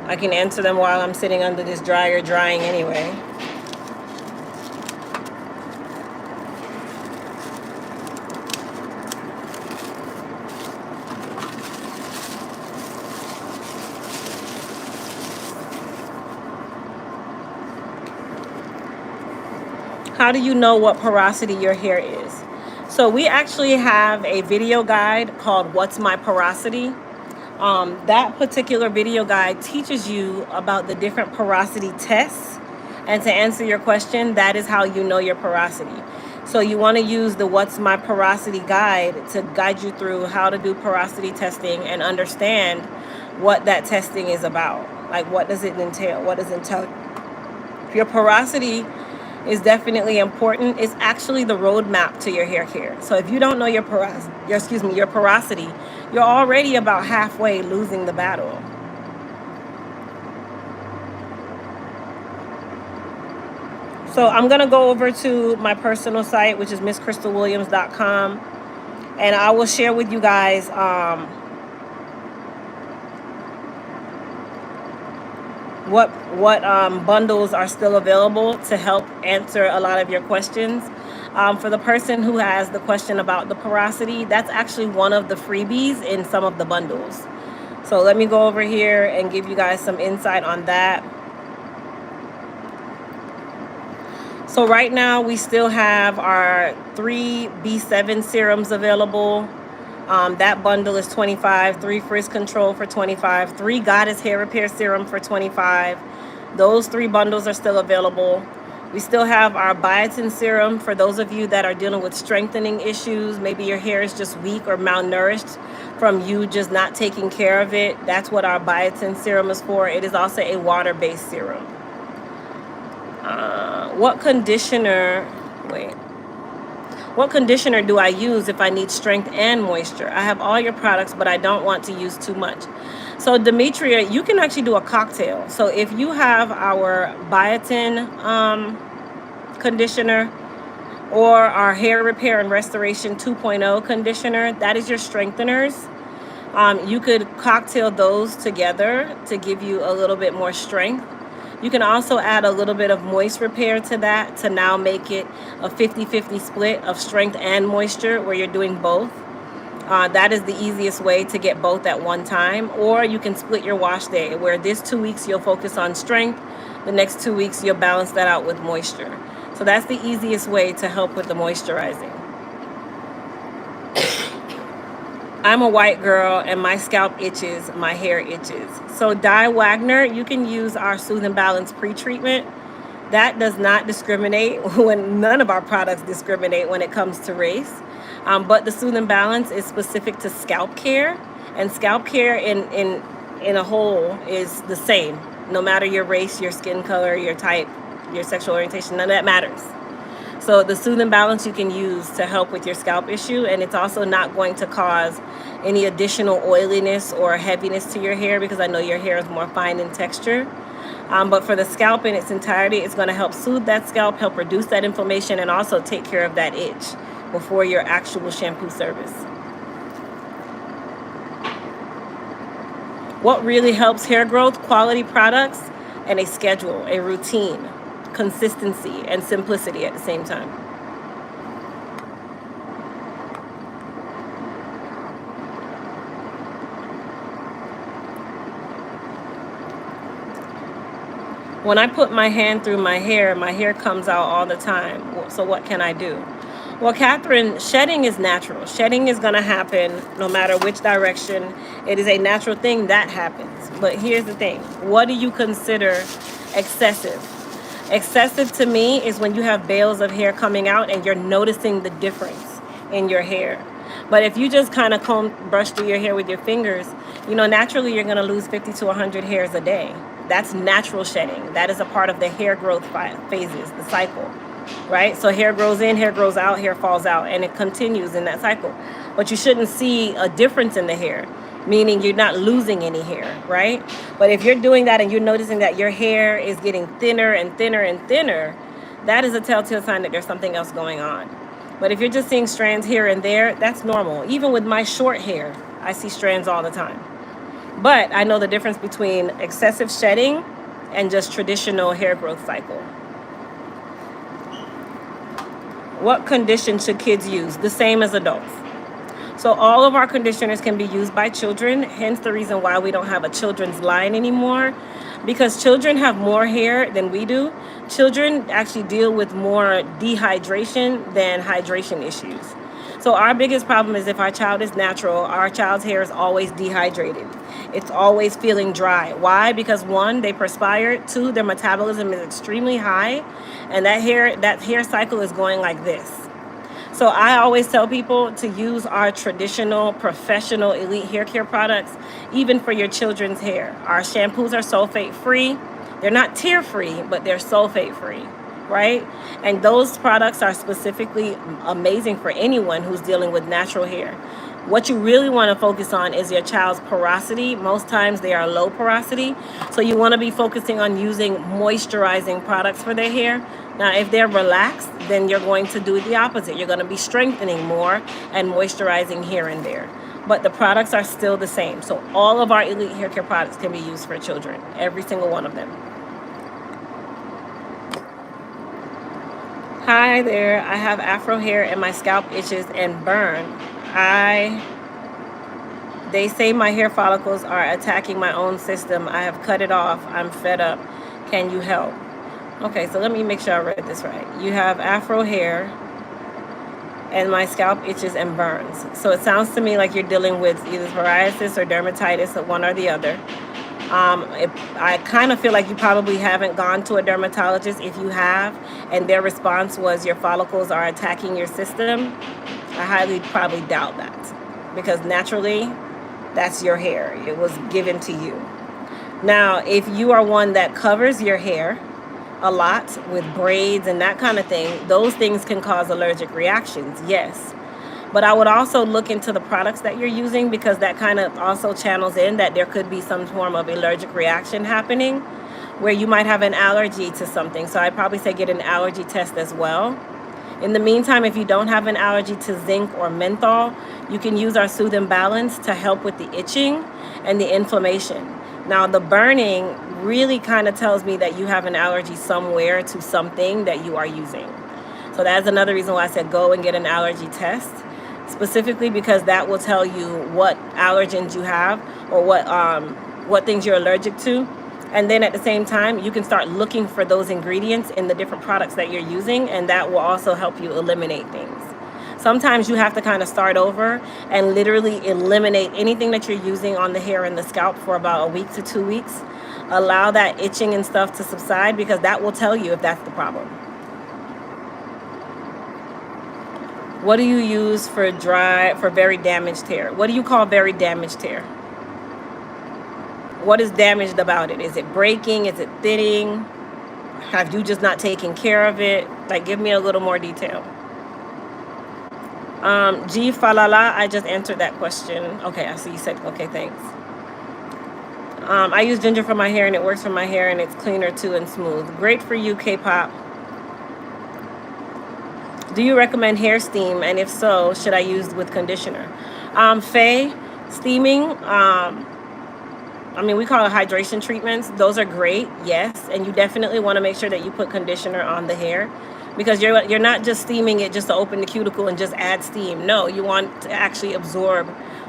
I can answer them while I'm sitting under this dryer drying anyway. How do you know what porosity your hair is? So we actually have a video guide called What's My Porosity? That particular video guide teaches you about the different porosity tests. And to answer your question, that is how you know your porosity. So you want to use the What's My Porosity guide to guide you through how to do porosity testing and understand what that testing is about. Like, what does it entail? What does it entail? Your porosity is definitely important. It's actually the roadmap to your hair care. So if you don't know your porosity, you're already about halfway losing the battle. So I'm gonna go over to my personal site, which is misscrystalwilliams.com, and I will share with you guys what bundles are still available to help answer a lot of your questions. For the person who has the question about the porosity, that's actually one of the freebies in some of the bundles. So let me go over here and give you guys some insight on that. So right now we still have our 3 B7 serums available. That bundle is $25, 3 frizz control for $25, 3 goddess hair repair serum for $25. Those 3 bundles are still available. We still have our biotin serum for those of you that are dealing with strengthening issues. Maybe your hair is just weak or malnourished from you just not taking care of it. That's what our biotin serum is for. It is also a water-based serum. What conditioner do I use if I need strength and moisture? I have all your products, but I don't want to use too much. So Demetria, you can actually do a cocktail. So if you have our biotin conditioner or our hair repair and restoration 2.0 conditioner, that is your strengtheners. You could cocktail those together to give you a little bit more strength. You can also add a little bit of moist repair to that to now make it a 50-50 split of strength and moisture where you're doing both. That is the easiest way to get both at one time. Or you can split your wash day where this 2 weeks you'll focus on strength. The next 2 weeks you'll balance that out with moisture. So that's the easiest way to help with the moisturizing. I'm a white girl and my scalp itches, my hair itches. So Di Wagner, you can use our Soothe and Balance pre-treatment. That does not discriminate when none of our products discriminate when it comes to race. But the Soothe and Balance is specific to scalp care, and scalp care in a whole is the same. No matter your race, your skin color, your type, your sexual orientation, none of that matters. So the Soothe and Balance you can use to help with your scalp issue, and it's also not going to cause any additional oiliness or heaviness to your hair because I know your hair is more fine in texture. But for the scalp in its entirety, it's going to help soothe that scalp, help reduce that inflammation, and also take care of that itch before your actual shampoo service. What really helps hair growth? Quality products and a schedule, a routine, consistency, and simplicity at the same time. When I put my hand through my hair comes out all the time. So what can I do? Well, Catherine, shedding is natural. Shedding is going to happen no matter which direction. It is a natural thing that happens. But here's the thing. What do you consider excessive? Excessive to me is when you have bales of hair coming out and you're noticing the difference in your hair. But if you just kind of brush through your hair with your fingers, naturally you're going to lose 50 to 100 hairs a day. That's natural shedding. That is a part of the hair growth phases, the cycle, right? So hair grows in, hair grows out, hair falls out, and it continues in that cycle. But you shouldn't see a difference in the hair, meaning you're not losing any hair, right? But if you're doing that and you're noticing that your hair is getting thinner and thinner and thinner, that is a telltale sign that there's something else going on. But if you're just seeing strands here and there, that's normal. Even with my short hair, I see strands all the time. But I know the difference between excessive shedding and just traditional hair growth cycle. What condition should kids use? The same as adults. So all of our conditioners can be used by children, hence the reason why we don't have a children's line anymore, because children have more hair than we do. Children actually deal with more dehydration than hydration issues. So our biggest problem is if our child is natural, our child's hair is always dehydrated. It's always feeling dry. Why? Because 1, they perspire. 2, their metabolism is extremely high, and that hair cycle is going like this. So I always tell people to use our traditional, professional, elite hair care products, even for your children's hair. Our shampoos are sulfate-free. They're not tear-free, but they're sulfate-free, right? And those products are specifically amazing for anyone who's dealing with natural hair. What you really want to focus on is your child's porosity. Most times they are low porosity. So you want to be focusing on using moisturizing products for their hair. Now, if they're relaxed, then you're going to do the opposite. You're going to be strengthening more and moisturizing here and there. But the products are still the same. So all of our elite hair care products can be used for children. Every single one of them. Hi there. I have afro hair and my scalp itches and burn. They say my hair follicles are attacking my own system. I have cut it off. I'm fed up. Can you help? Okay, so let me make sure I read this right. You have afro hair and my scalp itches and burns. So it sounds to me like you're dealing with either psoriasis or dermatitis, or one or the other. I kind of feel like you probably haven't gone to a dermatologist. If you have, and their response was your follicles are attacking your system, I highly probably doubt that, because naturally, that's your hair. It was given to you. Now, if you are one that covers your hair a lot with braids and that kind of thing, those things can cause allergic reactions, yes. But I would also look into the products that you're using, because that kind of also channels in that there could be some form of allergic reaction happening where you might have an allergy to something. So I'd probably say get an allergy test as well. In the meantime, if you don't have an allergy to zinc or menthol, you can use our Soothe and Balance to help with the itching and the inflammation. Now, the burning really kind of tells me that you have an allergy somewhere to something that you are using. So that's another reason why I said go and get an allergy test, specifically because that will tell you what allergens you have or what things you're allergic to. And then at the same time, you can start looking for those ingredients in the different products that you're using, and that will also help you eliminate things. Sometimes you have to kind of start over and literally eliminate anything that you're using on the hair and the scalp for about a week to 2 weeks. Allow that itching and stuff to subside, because that will tell you if that's the problem. What do you use for very damaged hair? What do you call very damaged hair? What is damaged about it? Is it breaking? Is it thinning? Have you just not taken care of it? Like, give me a little more detail. G Falala, I just answered that question. Okay, I see you said, okay, thanks. I use ginger for my hair and it works for my hair and it's cleaner too and smooth. Great for you, K-pop. Do you recommend hair steam? And if so, should I use with conditioner? Faye, steaming, we call it hydration treatments. Those are great, yes. And you definitely want to make sure that you put conditioner on the hair, because you're not just steaming it just to open the cuticle and just add steam. No, you want to actually absorb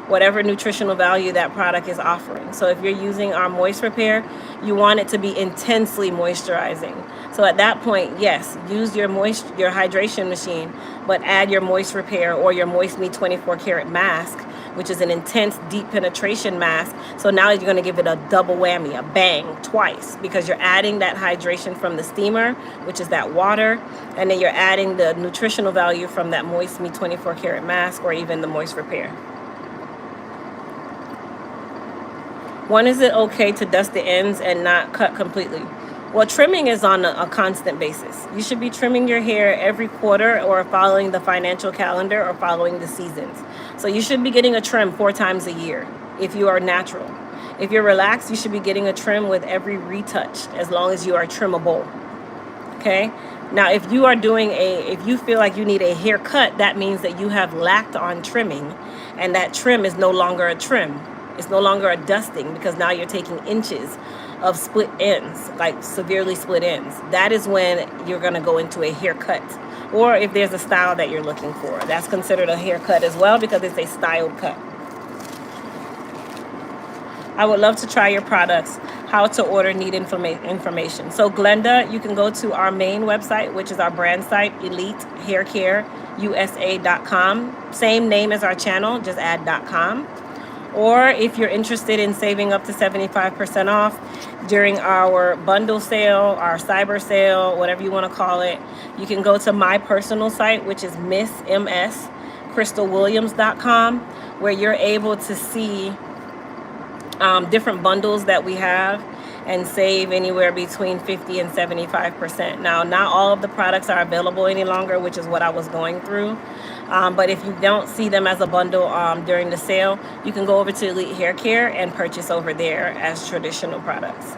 whatever nutritional value that product is offering. So if you're using our moist repair, you want it to be intensely moisturizing. So at that point, yes, use your hydration machine, but add your moist repair or your Moist Me 24 karat mask, which is an intense deep penetration mask. So now you're going to give it a double whammy, a bang, twice, because you're adding that hydration from the steamer, which is that water, and then you're adding the nutritional value from that Moist Me 24 karat mask or even the moist repair. When is it okay to dust the ends and not cut completely? Well, trimming is on a constant basis. You should be trimming your hair every quarter or following the financial calendar or following the seasons. So you should be getting a trim 4 times a year if you are natural. If you're relaxed, you should be getting a trim with every retouch as long as you are trimmable. Okay? Now, if you feel like you need a haircut, that means that you have lacked on trimming, and that trim is no longer a trim. It's no longer a dusting, because now you're taking inches of split ends, like severely split ends. That is when you're going to go into a haircut. Or if there's a style that you're looking for, that's considered a haircut as well, because it's a styled cut. I would love to try your products. How to order, need information. So Glenda, you can go to our main website, which is our brand site, elitehaircareusa.com. Same name as our channel, just add .com. Or if you're interested in saving up to 75% off during our bundle sale, our cyber sale, whatever you want to call it, you can go to my personal site, which is MissCrystalWilliams.com, where you're able to see different bundles that we have and save anywhere between 50 and 75%. Now, not all of the products are available any longer, which is what I was going through. But if you don't see them as a bundle during the sale, you can go over to Elite Hair Care and purchase over there as traditional products.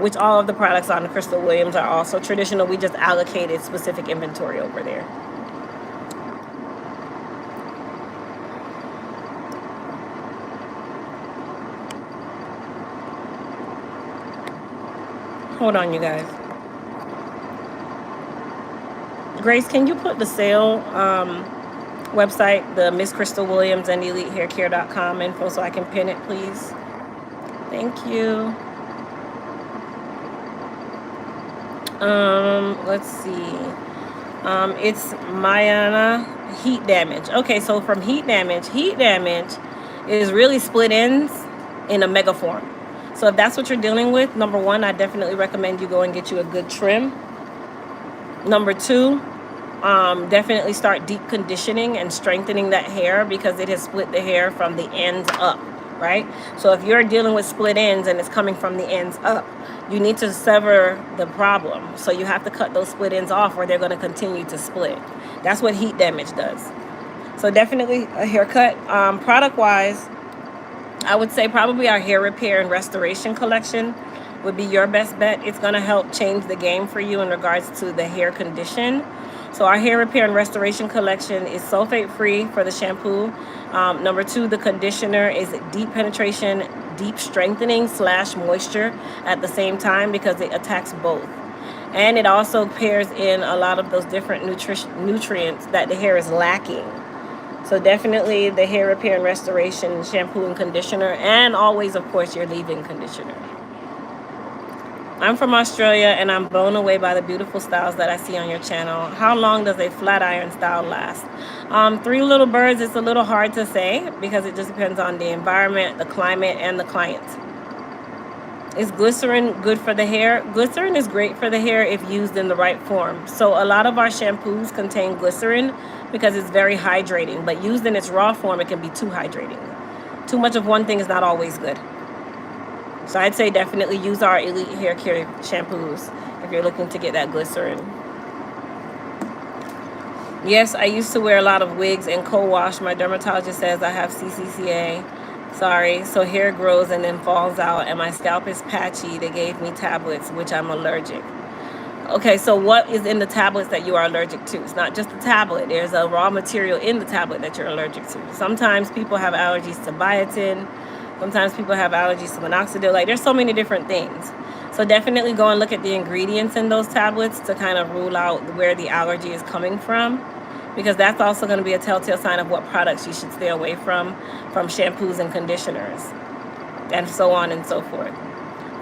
Which all of the products on Crystal Williams are also traditional. We just allocated specific inventory over there. Hold on, you guys. Grace, can you put the sale website, the Miss Crystal Williams and EliteHairCare.com info so I can pin it, please? Thank you. Let's see. It's Mayana, heat damage. Okay, so from heat damage is really split ends in a mega form. So if that's what you're dealing with, number one, I definitely recommend you go and get you a good trim. Number two, definitely start deep conditioning and strengthening that hair, because it has split the hair from the ends up, right? So if you're dealing with split ends and it's coming from the ends up, you need to sever the problem. So you have to cut those split ends off, or they're going to continue to split. That's what heat damage does. So definitely a haircut. Product-wise, I would say probably our hair repair and restoration collection would be your best bet. It's going to help change the game for you in regards to the hair condition. So our hair repair and restoration collection is sulfate free for the shampoo. Number two, the conditioner is deep penetration, deep strengthening / moisture at the same time, because it attacks both. And it also pairs in a lot of those different nutrients that the hair is lacking. So definitely the hair repair and restoration shampoo and conditioner, and always, of course, your leave-in conditioner. I'm from Australia, and I'm blown away by the beautiful styles that I see on your channel. How long does a flat iron style last? 3 little birds, it's a little hard to say, because it just depends on the environment, the climate, and the client. Is glycerin good for the hair? Glycerin is great for the hair if used in the right form. So a lot of our shampoos contain glycerin because it's very hydrating, but used in its raw form, it can be too hydrating. Too much of one thing is not always good. So I'd say definitely use our Elite Hair Care shampoos if you're looking to get that glycerin. Yes, I used to wear a lot of wigs and co-wash. My dermatologist says I have CCCA. Sorry. So hair grows and then falls out, and my scalp is patchy. They gave me tablets, which I'm allergic. Okay, so what is in the tablets that you are allergic to? It's not just the tablet. There's a raw material in the tablet that you're allergic to. Sometimes people have allergies to biotin. Sometimes people have allergies to minoxidil. Like, there's so many different things. So definitely go and look at the ingredients in those tablets to kind of rule out where the allergy is coming from. because that's also going to be a telltale sign of what products you should stay away from shampoos and conditioners, and so on and so forth.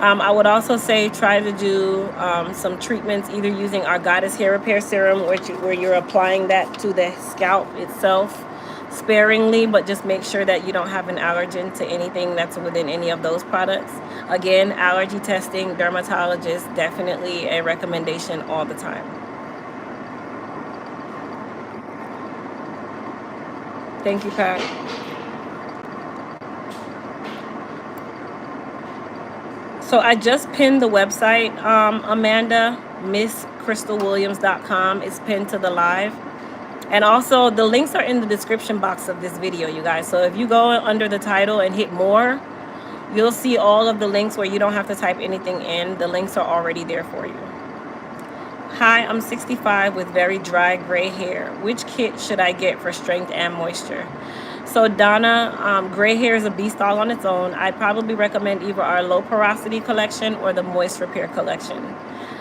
I would also say try to do some treatments, either using our Goddess Hair Repair Serum, where you're applying that to the scalp itself sparingly, but just make sure that you don't have an allergen to anything that's within any of those products. Again, allergy testing, dermatologist, definitely a recommendation all the time. Thank you, Pat. So I just pinned the website, Amanda, MissCrystalWilliams.com. It's pinned to the live. And also the links are in the description box of this video, you guys. So if you go under the title and hit more, you'll see all of the links where you don't have to type anything in. The links are already there for you. Hi, I'm 65 with very dry gray hair. Which kit should I get for strength and moisture? So Donna, gray hair is a beast all on its own. I'd probably recommend either our low porosity collection or the moist repair collection.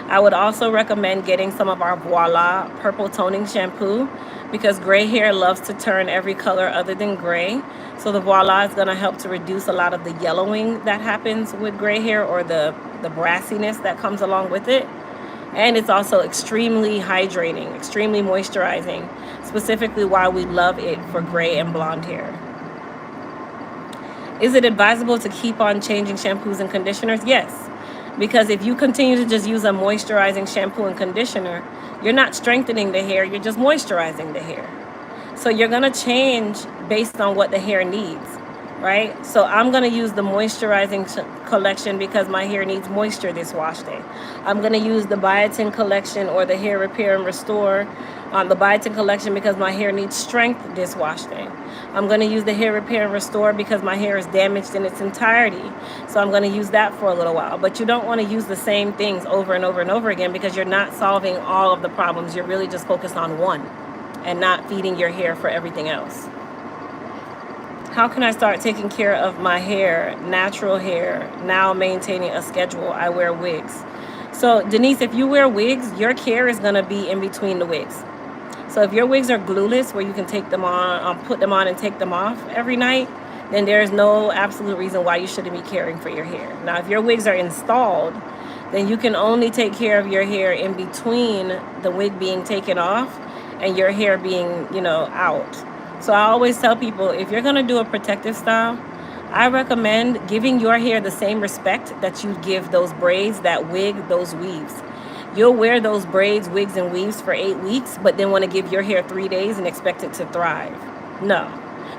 I would also recommend getting some of our Voila purple toning shampoo, because gray hair loves to turn every color other than gray. So the Voila is going to help to reduce a lot of the yellowing that happens with gray hair, or the brassiness that comes along with it. And it's also extremely hydrating, extremely moisturizing, specifically why we love it for gray and blonde hair. Is it advisable to keep on changing shampoos and conditioners? Yes, because if you continue to just use a moisturizing shampoo and conditioner, you're not strengthening the hair, you're just moisturizing the hair. So you're gonna change based on what the hair needs, right? So I'm gonna use the moisturizing collection because my hair needs moisture this wash day. I'm gonna use the biotin collection or the hair repair and restore, the biotin collection, because my hair needs strength this wash day. I'm gonna use the hair repair and restore because my hair is damaged in its entirety. So I'm gonna use that for a little while. But you don't wanna use the same things over and over and over again, because you're not solving all of the problems. You're really just focused on one and not feeding your hair for everything else. How can I start taking care of my hair, natural hair, now maintaining a schedule? I wear wigs. So Denise, if you wear wigs, your care is gonna be in between the wigs. So if your wigs are glueless, where you can take them on, put them on and take them off every night, then there is no absolute reason why you shouldn't be caring for your hair. Now, if your wigs are installed, then you can only take care of your hair in between the wig being taken off and your hair being, out. So I always tell people, if you're gonna do a protective style, I recommend giving your hair the same respect that you give those braids, that wig, those weaves. You'll wear those braids, wigs, and weaves for 8 weeks, but then want to give your hair 3 days and expect it to thrive. No.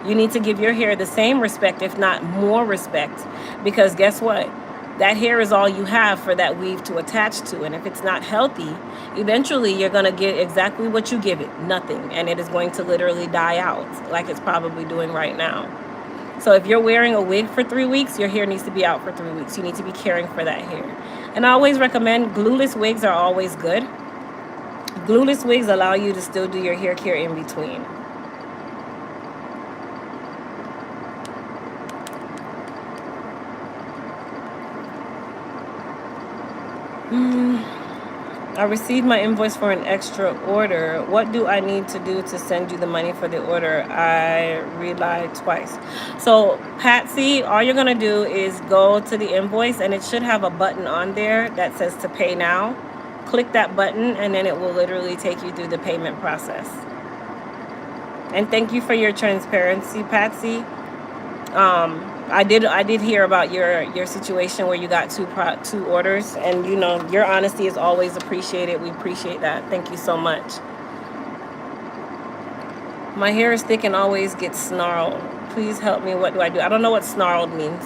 You need to give your hair the same respect, if not more respect, because guess what? That hair is all you have for that weave to attach to, and if it's not healthy, eventually you're going to get exactly what you give it, nothing, and it is going to literally die out, like it's probably doing right now. So if you're wearing a wig for 3 weeks, your hair needs to be out for 3 weeks. You need to be caring for that hair. And I always recommend glueless wigs are always good. Glueless wigs allow you to still do your hair care in between. I received my invoice for an extra order. What do I need to do to send you the money for the order? I relied twice. So Patsy, all you're gonna do is go to the invoice, and it should have a button on there that says to pay now. Click that button, and then it will literally take you through the payment process. And thank you for your transparency, Patsy. I did hear about your situation where you got two orders, and your honesty is always appreciated. We appreciate that. Thank you so much. My hair is thick and always gets snarled. Please help me. What do I do? I don't know what snarled means.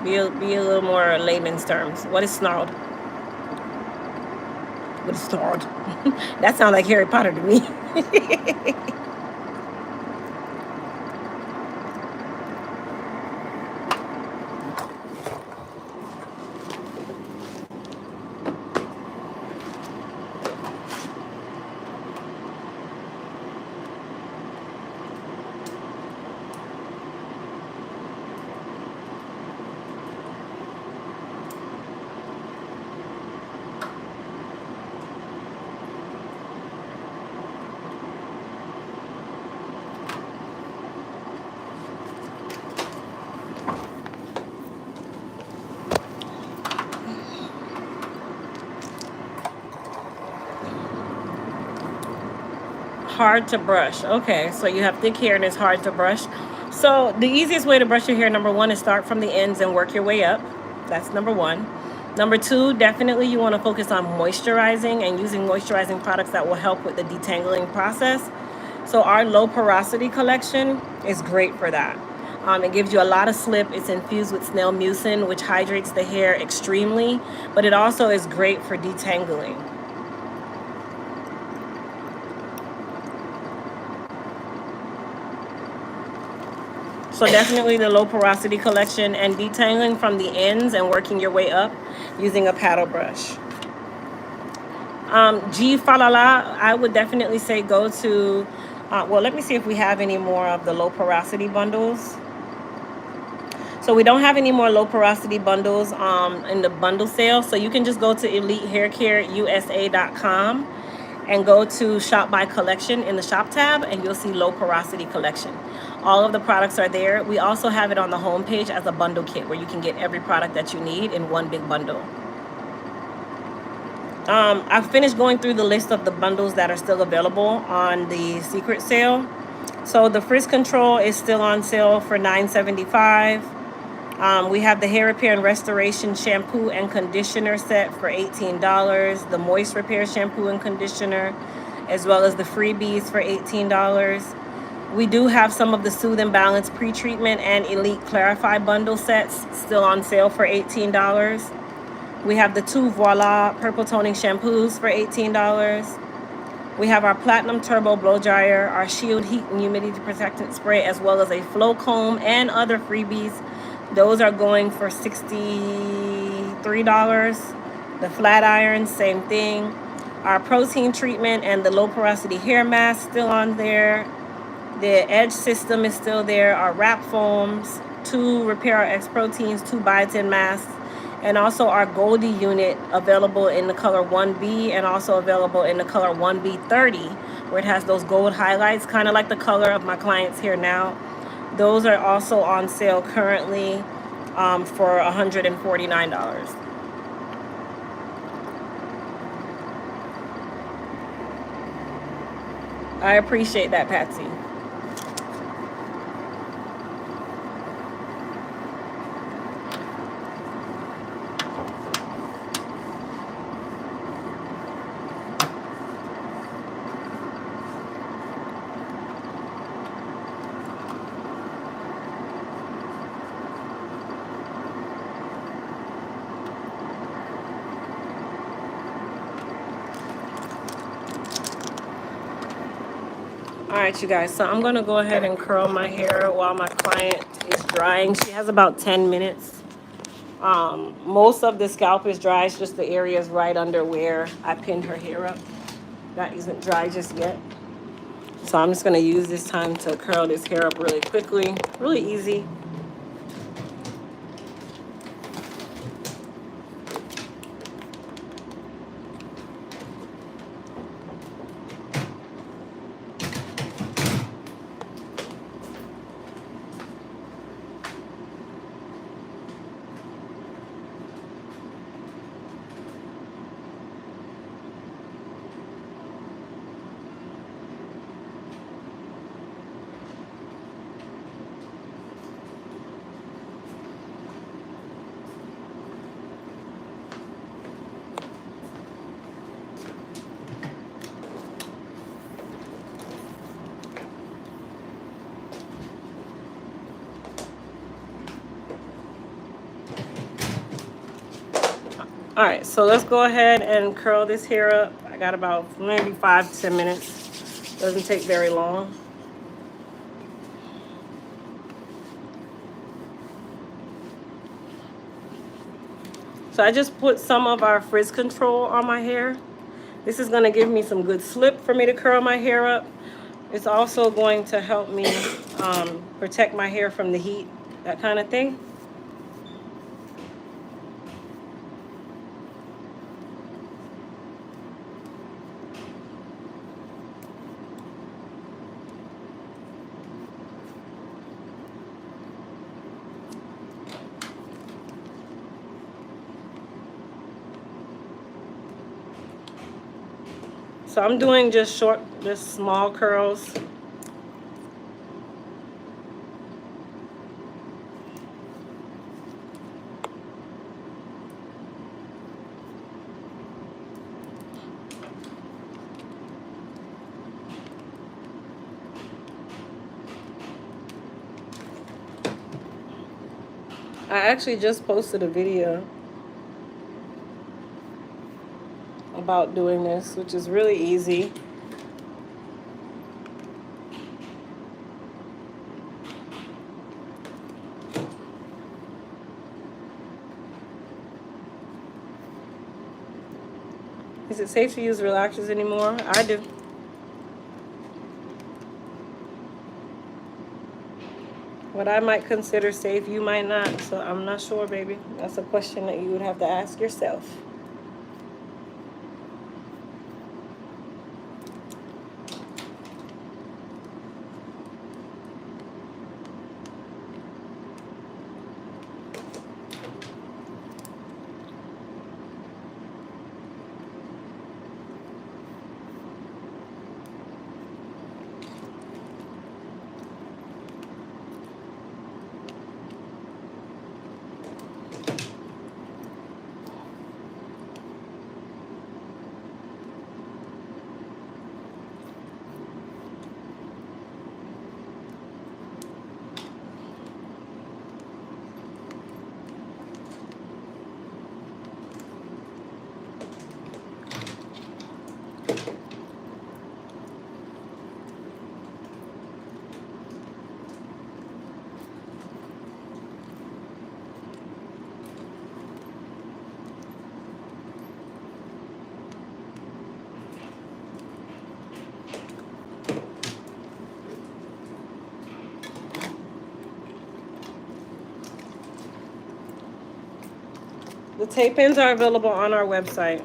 Be a little more layman's terms. What is snarled? What is snarled? That sounds like Harry Potter to me. hard to brush. Okay, so you have thick hair and it's hard to brush. So the easiest way to brush your hair, number one, is start from the ends and work your way up. That's number one. Number two, definitely you want to focus on moisturizing and using moisturizing products that will help with the detangling process. So our low porosity collection is great for that. It gives you a lot of slip. It's infused with snail mucin, which hydrates the hair extremely, but it also is great for detangling. So definitely the low porosity collection and detangling from the ends and working your way up using a paddle brush. G Falala, I would definitely say go to, well, let me see if we have any more of the low porosity bundles. So we don't have any more low porosity bundles in the bundle sale. So you can just go to elitehaircareusa.com and go to shop by collection in the shop tab, and you'll see low porosity collection. All of the products are there. We also have it on the homepage as a bundle kit where you can get every product that you need in one big bundle. I've finished going through the list of the bundles that are still available on the secret sale. So the Frizz Control is still on sale for $9.75. We have the Hair Repair and Restoration Shampoo and Conditioner set for $18. The Moist Repair Shampoo and Conditioner, as well as the freebies for $18. We do have some of the Soothe and Balance Pre-Treatment and Elite Clarify bundle sets still on sale for $18. We have the two Voila Purple Toning Shampoos for $18. We have our Platinum Turbo Blow Dryer, our Shield Heat and Humidity Protectant Spray, as well as a Flow Comb and other freebies. Those are going for $63. The Flat Iron, same thing. Our Protein Treatment and the Low Porosity Hair Mask still on there. The Edge System is still there. Our Wrap Foams, 2 Repair RX Proteins, 2 Biotin Masks, and also our Goldie unit available in the color 1B and also available in the color 1B30, where it has those gold highlights, kind of like the color of my client's hair now. Those are also on sale currently for $149. I appreciate that, Patsy. All right, you guys, so I'm going to go ahead and curl my hair while my client is drying. She has about 10 minutes. Most of the scalp is dry. It's just the areas right under where I pinned her hair up. That isn't dry just yet. So I'm just going to use this time to curl this hair up really quickly. Really easy. All right, so let's go ahead and curl this hair up. I got about maybe 5 to 10 minutes. Doesn't take very long. So I just put some of our Frizz Control on my hair. This is going to give me some good slip for me to curl my hair up. It's also going to help me protect my hair from the heat, that kind of thing. So I'm doing just short Just small curls. I actually just posted a video about doing this, which is really easy. Is it safe to use relaxers anymore? I do. What I might consider safe, you might not. So I'm not sure, baby. That's a question that you would have to ask yourself. The tape ins are available on our website,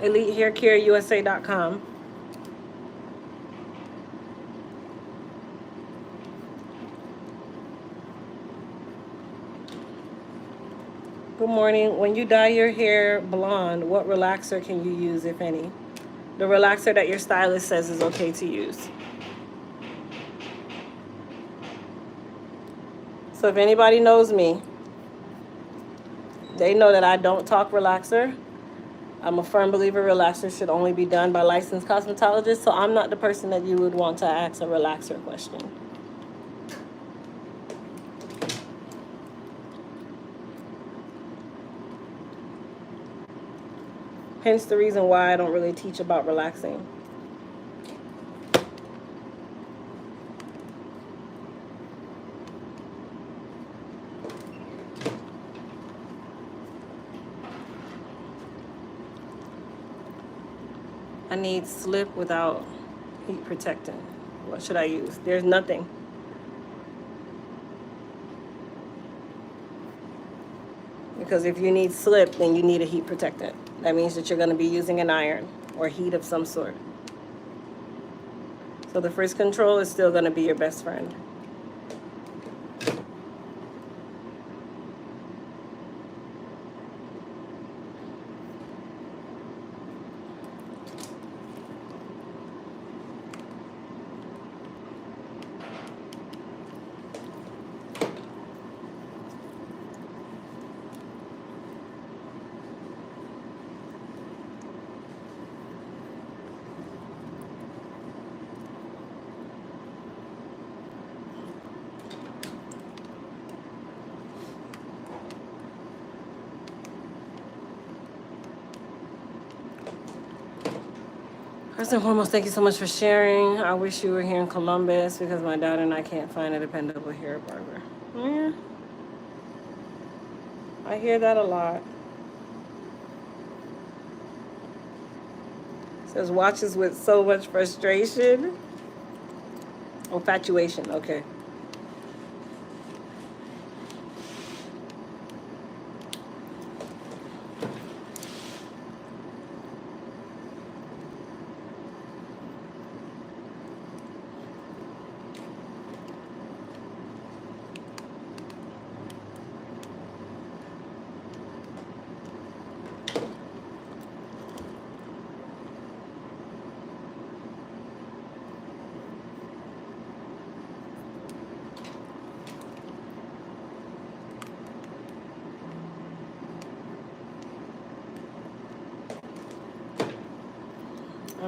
EliteHairCareUSA.com. Good morning. When you dye your hair blonde, what relaxer can you use, if any? The relaxer that your stylist says is okay to use. So if anybody knows me, they know that I don't talk relaxer. I'm a firm believer relaxers should only be done by licensed cosmetologists, so I'm not the person that you would want to ask a relaxer question. Hence the reason why I don't really teach about relaxing. I need slip without heat protectant. What should I use? There's nothing. Because if you need slip, then you need a heat protectant. That means that you're going to be using an iron or heat of some sort. So the frizz control is still going to be your best friend. First and foremost, thank you so much for sharing. I wish you were here in Columbus because my daughter and I can't find a dependable hair barber. Yeah. I hear that a lot. It says watches with so much frustration. Infatuation, okay.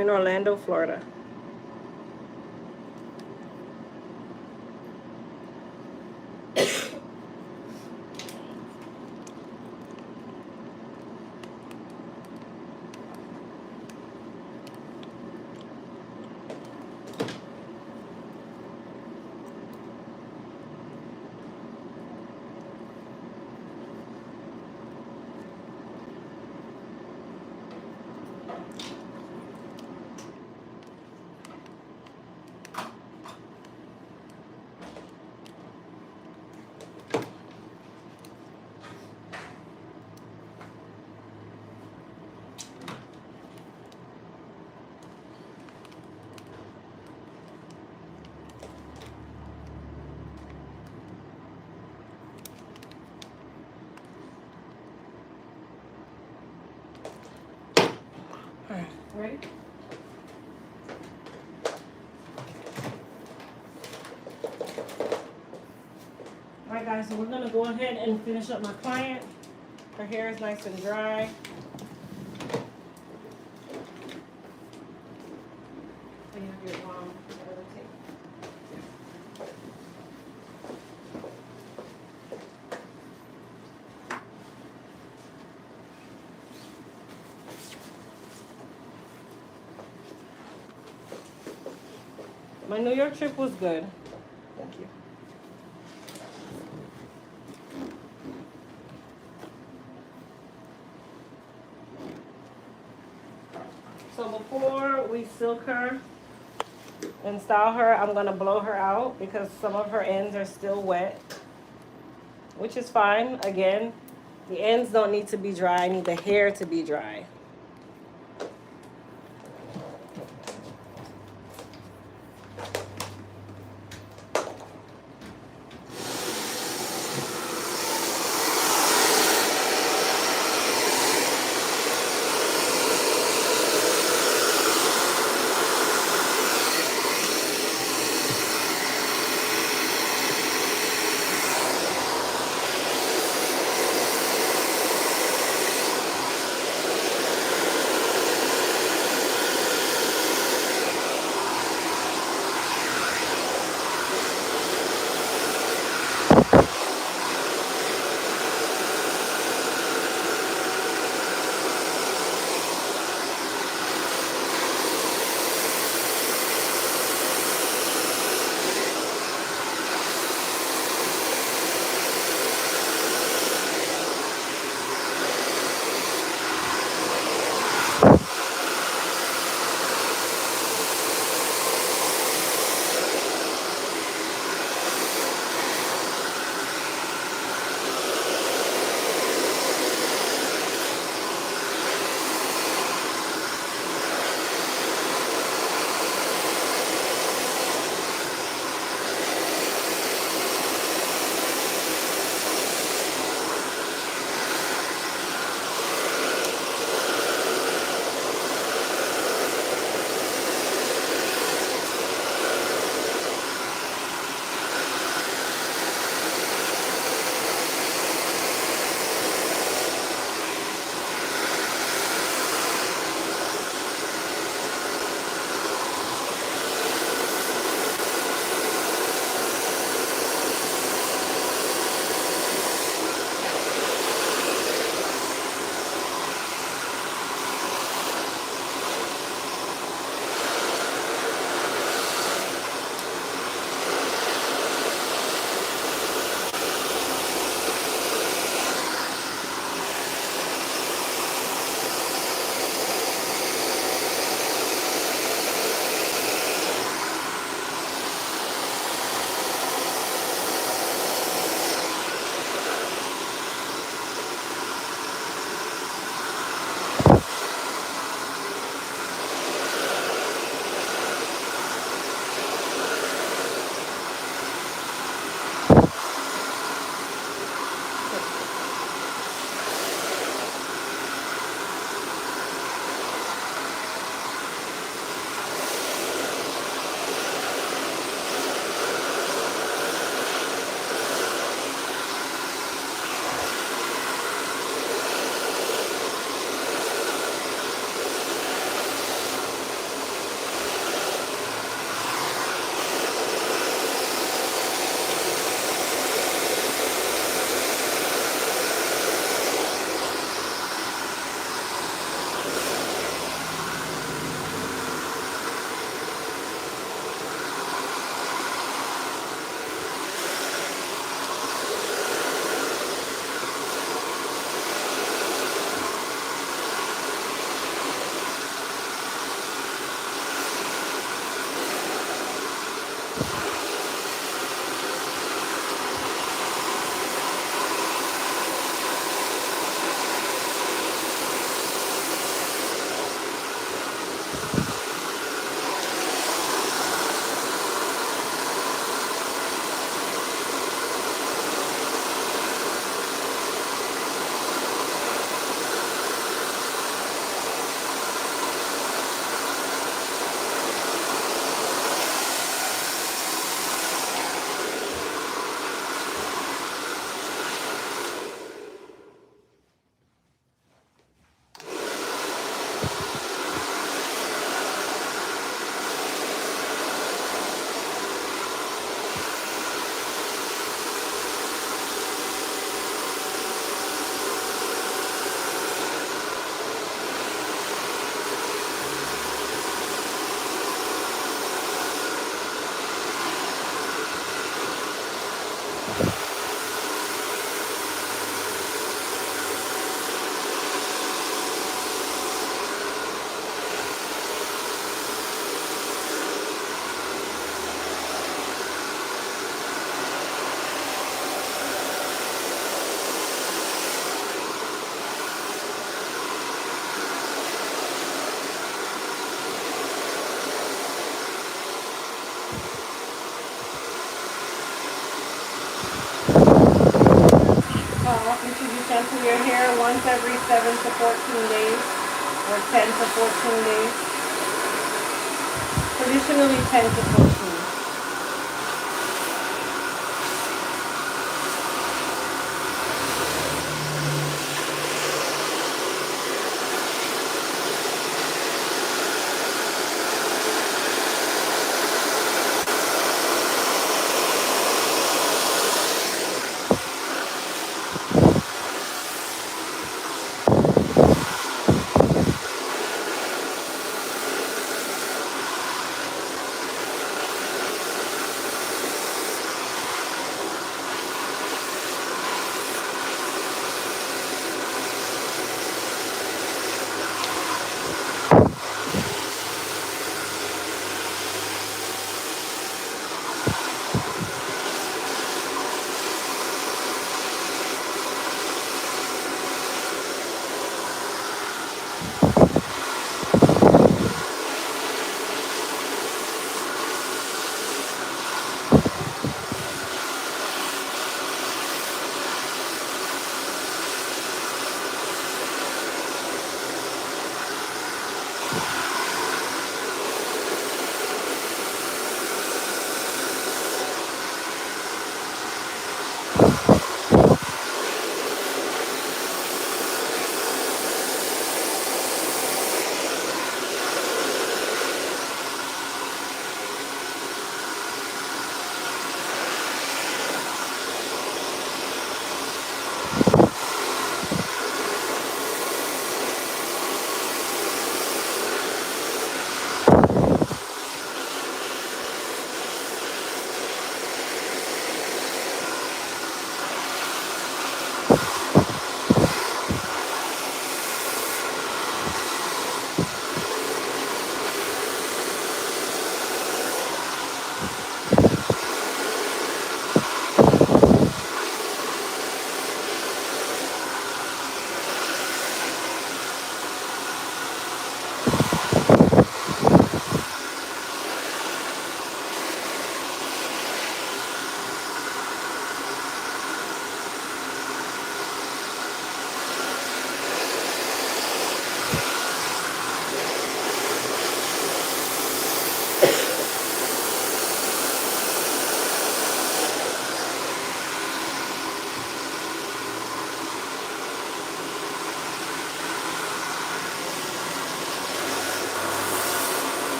I'm in Orlando, Florida. Ready? Alright guys, so we're gonna go ahead and finish up my client. Her hair is nice and dry. So you have your other tape. My New York trip was good. Thank you. So before we silk her and style her, I'm gonna blow her out because some of her ends are still wet, which is fine. Again, the ends don't need to be dry. I need the hair to be dry. You should you shampoo your hair once every 7 to 14 days or 10 to 14 days. Traditionally 10 to 14.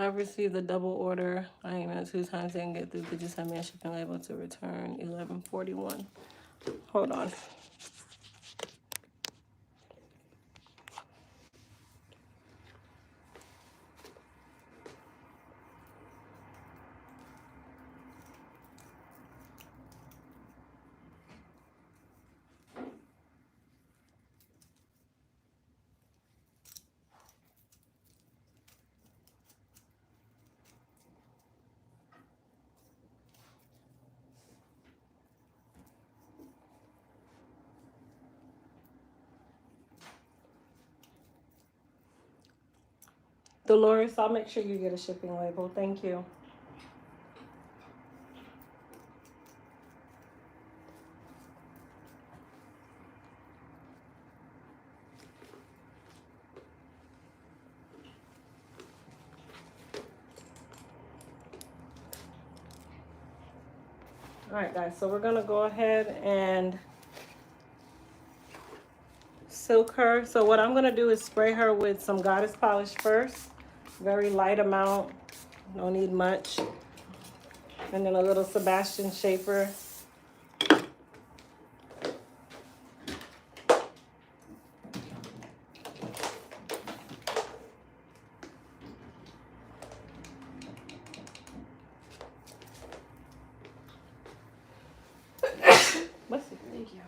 I received a double order. I emailed 2 times, didn't get through. Could you send me a shipping label to return 1141? Hold on. Dolores, I'll make sure you get a shipping label. Thank you. All right, guys, so we're gonna go ahead and silk her. So what I'm gonna do is spray her with some Goddess polish first. Very light amount, no need much. And then a little Sebastian Shaper. Let's see. Thank you.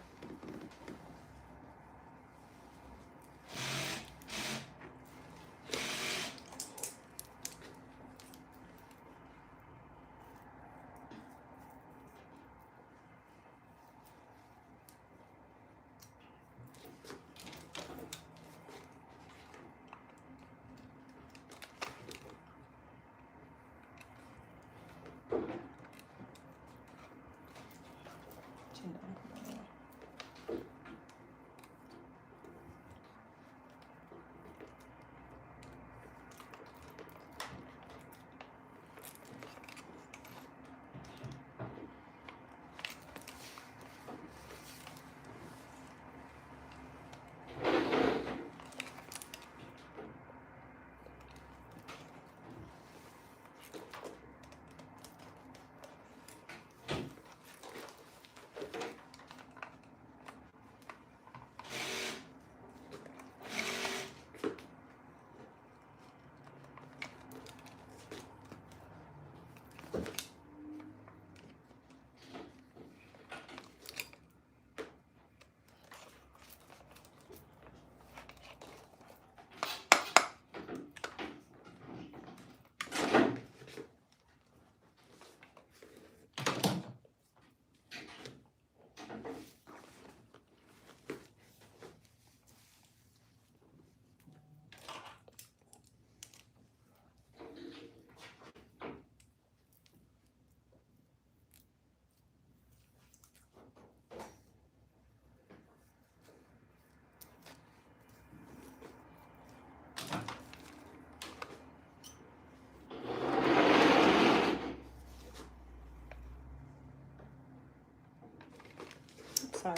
Sorry,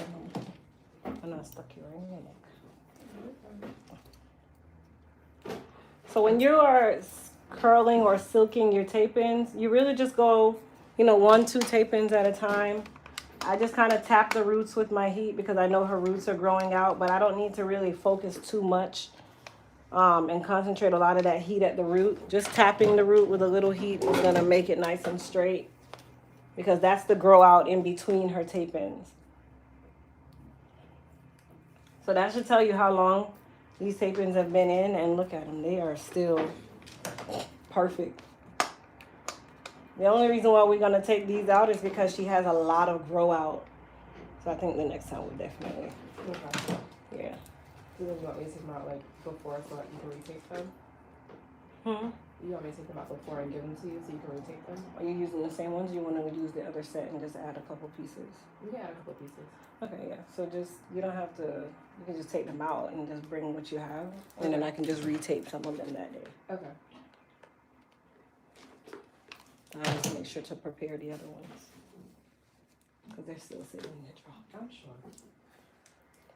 I know I stuck you right in your neck. So when you are curling or silking your tape-ins, you really just go, 1, 2 tape-ins at a time. I just kind of tap the roots with my heat because I know her roots are growing out, but I don't need to really focus too much and concentrate a lot of that heat at the root. Just tapping the root with a little heat is going to make it nice and straight because that's the grow out in between her tape-ins. So that should tell you how long these tape-ins have been in, and look at them. They are still perfect. The only reason why we're going to take these out is because she has a lot of grow out. So I think the next time we definitely, Okay. yeah. You want me to take them out like before so that you can retake them? You want me to take them out before and give them to you so you can retake them? Are you using the same ones? You want to use the other set and just add a couple pieces? We can add a couple pieces. Okay, yeah. So just, you don't have to, you can just take them out and just bring what you have. And then I can just retape some of them that day. Okay. I always make sure to prepare the other ones. Because they're still sitting in the drawer. I'm sure.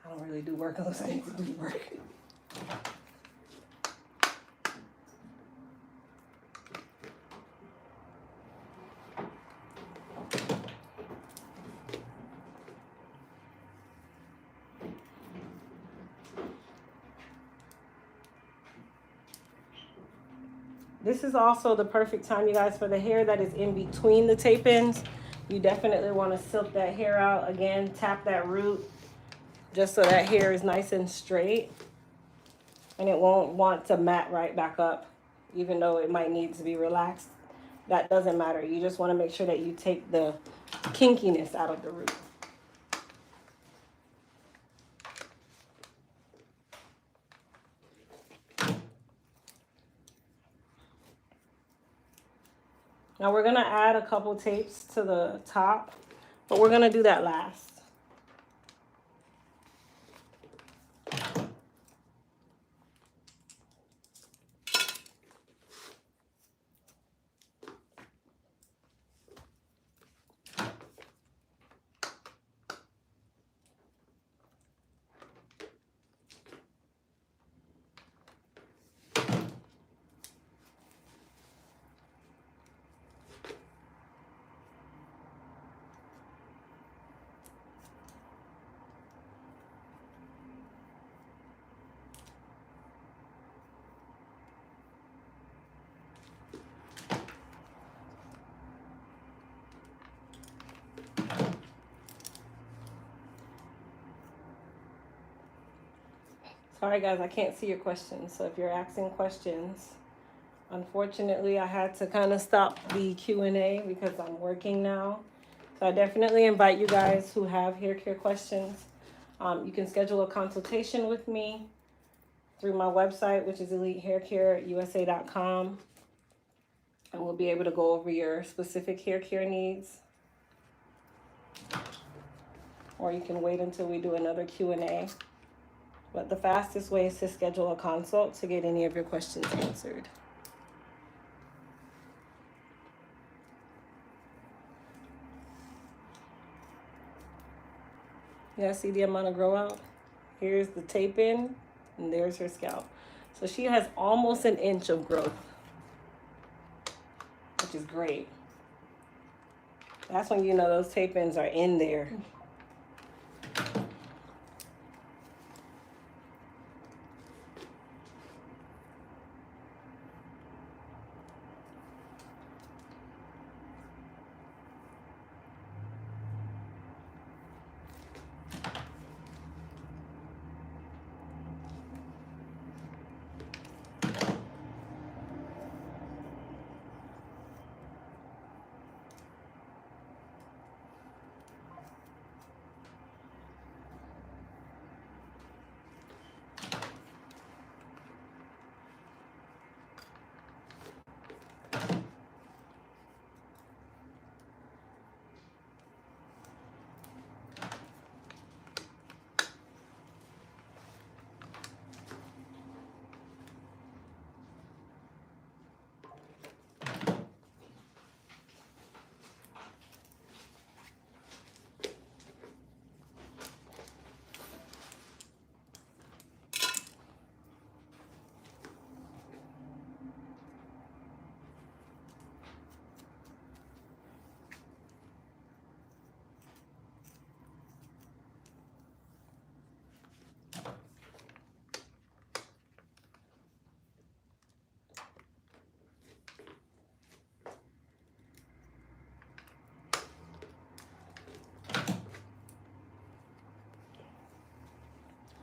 I don't really do work unless I need to do work. This is also the perfect time, you guys, for the hair that is in between the tape-ins. You definitely want to silk that hair out. Again, tap that root just so that hair is nice and straight. And it won't want to mat right back up, even though it might need to be relaxed. That doesn't matter. You just want to make sure that you take the kinkiness out of the root. Now we're gonna add a couple tapes to the top, but we're gonna do that last. Sorry guys, I can't see your questions. So if you're asking questions, unfortunately I had to kind of stop the Q&A because I'm working now. So I definitely invite you guys who have hair care questions. You can schedule a consultation with me through my website, which is elitehaircareusa.com. And we'll be able to go over your specific hair care needs. Or you can wait until we do another Q&A. But the fastest way is to schedule a consult to get any of your questions answered. Yeah, see the amount of grow out? Here's the tape in, and there's her scalp. So she has almost an inch of growth, which is great. That's when you know those tape ins are in there.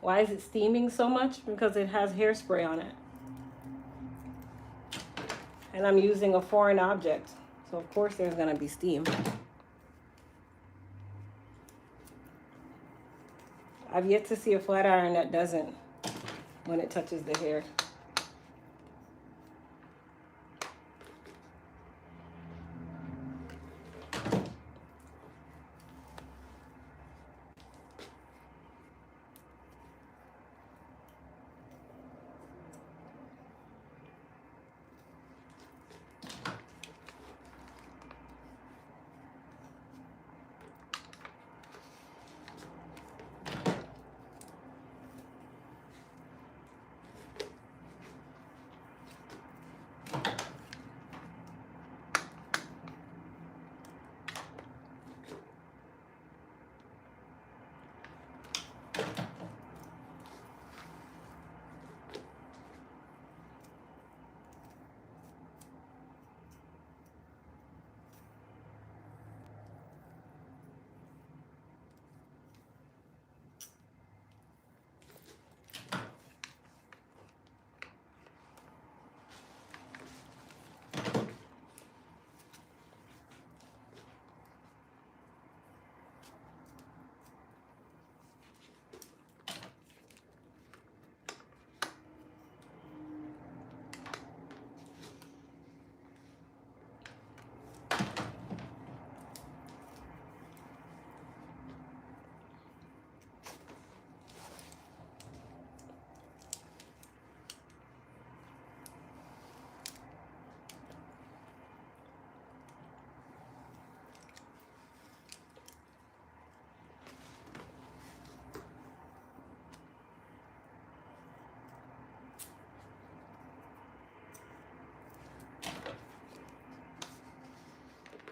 Why is it steaming so much? Because it has hairspray on it. And I'm using a foreign object. So of course there's gonna be steam. I've yet to see a flat iron that doesn't when it touches the hair.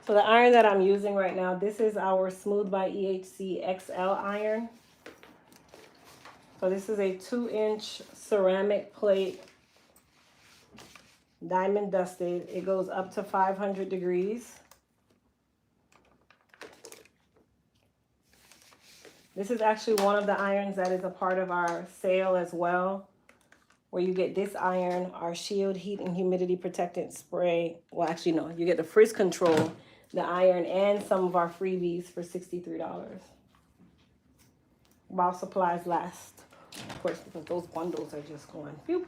So the iron that I'm using right now, this is our Smooth by EHC XL iron. So this is a 2-inch ceramic plate, diamond dusted. It goes up to 500 degrees. This is actually one of the irons that is a part of our sale as well, where you get this iron, our Shield Heat and Humidity Protectant Spray. Well, actually, no, you get the frizz control, the iron, and some of our freebies for $63 while supplies last. Of course, because those bundles are just going, phew.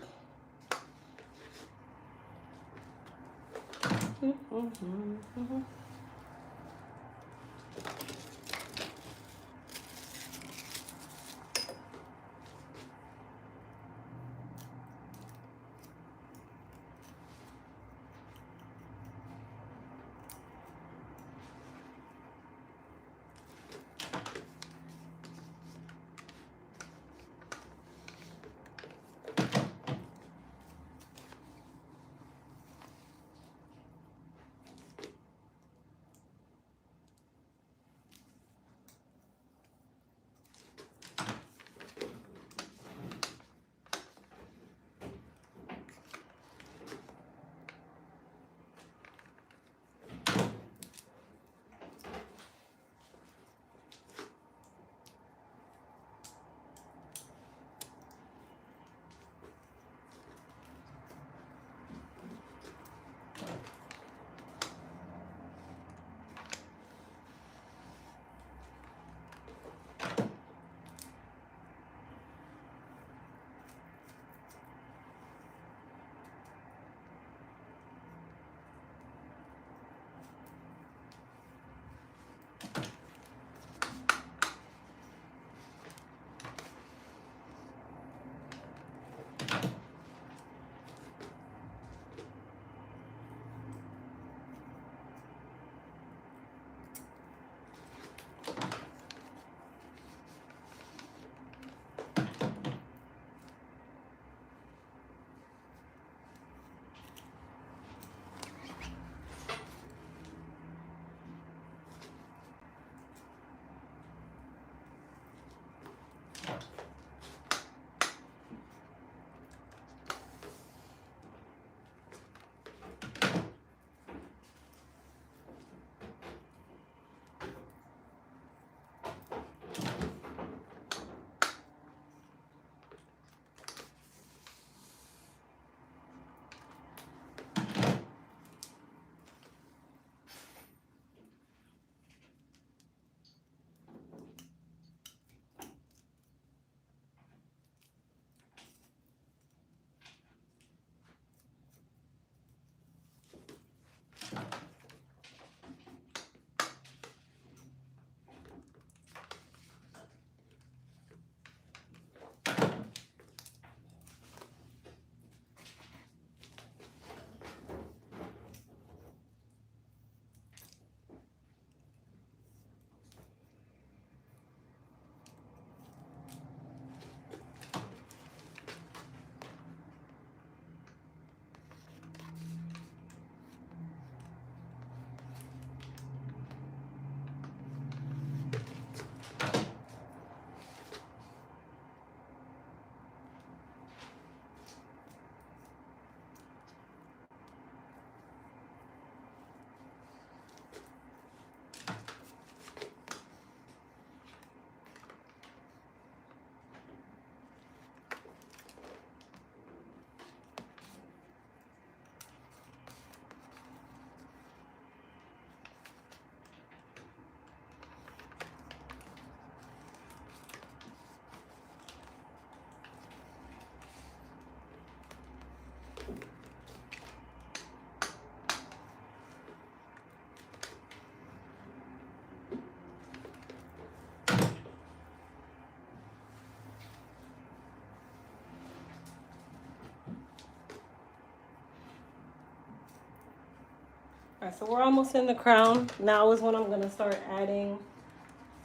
All right, so we're almost in the crown. Now is when I'm gonna start adding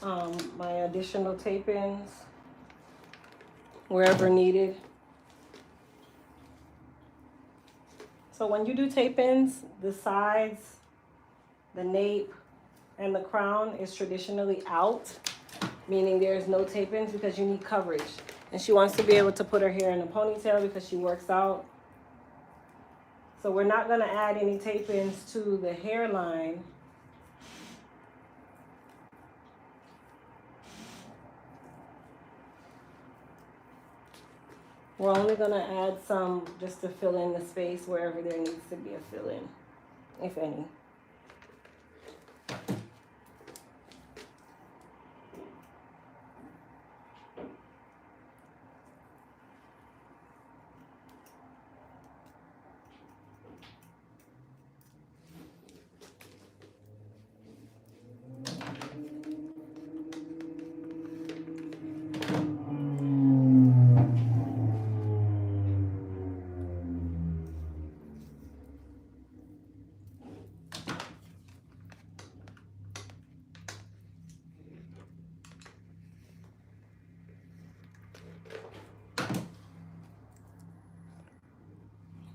my additional tape-ins wherever needed. So when you do tape-ins, the sides The nape and the crown is traditionally out, meaning there's no tape-ins because you need coverage. And she wants to be able to put her hair in a ponytail because she works out. So we're not gonna add any tape-ins to the hairline. We're only gonna add some just to fill in the space wherever there needs to be a fill-in, if any.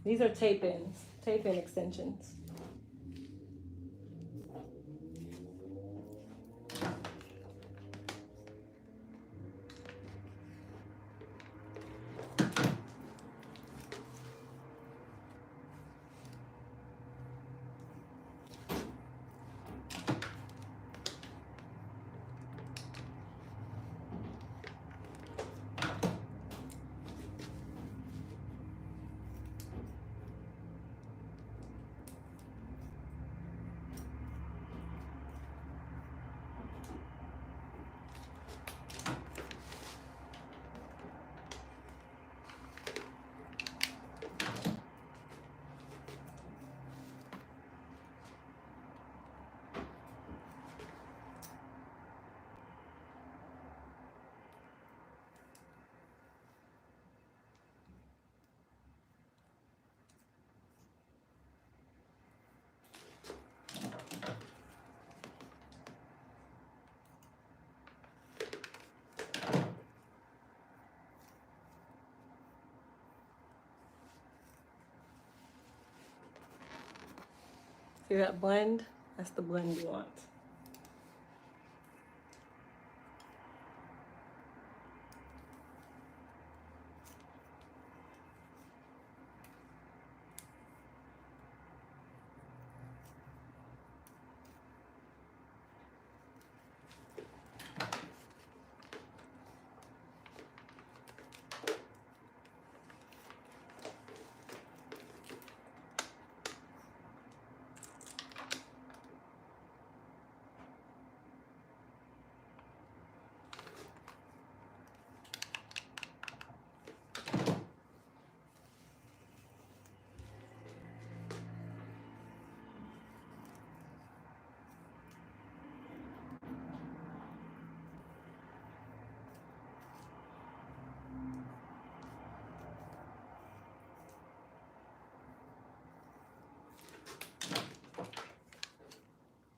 These are tape-ins, tape-in extensions. See that blend? That's the blend you want.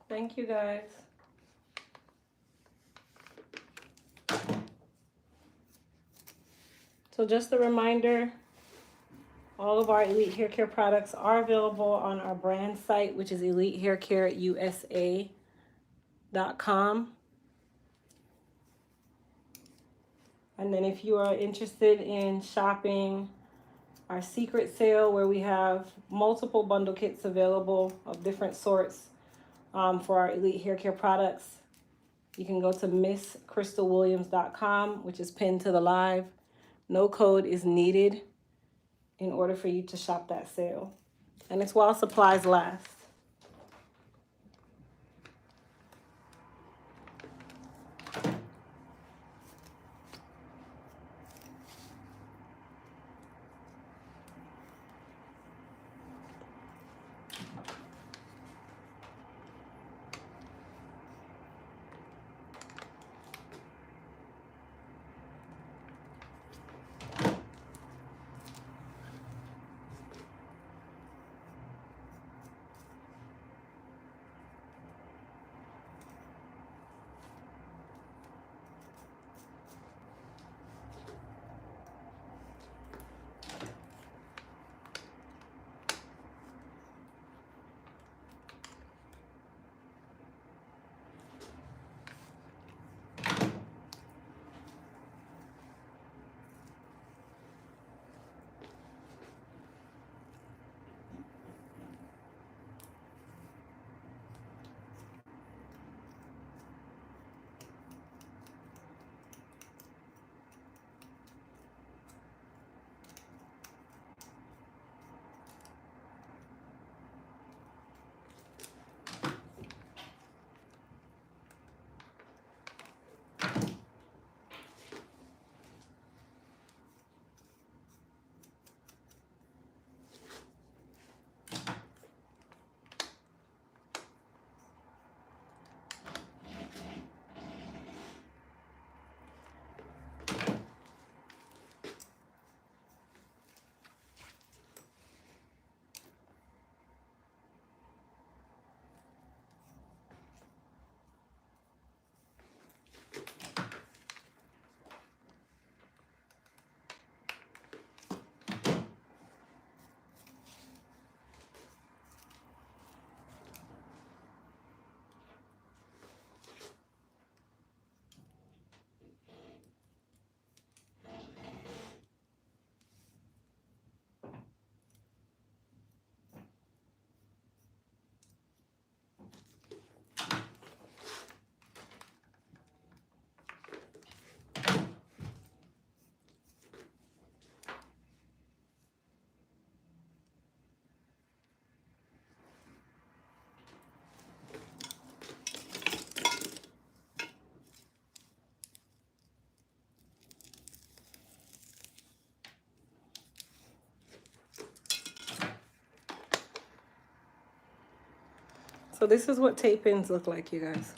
Thank you guys. So just a reminder, all of our Elite Hair Care products are available on our brand site, which is elitehaircareusa.com. And then if you are interested in shopping our secret sale, where we have multiple bundle kits available of different sorts for our Elite Hair Care products, you can go to MissCrystalWilliams.com, which is pinned to the live. No code is needed in order for you to shop that sale. And it's while supplies last. So this is what tape ins look like, you guys.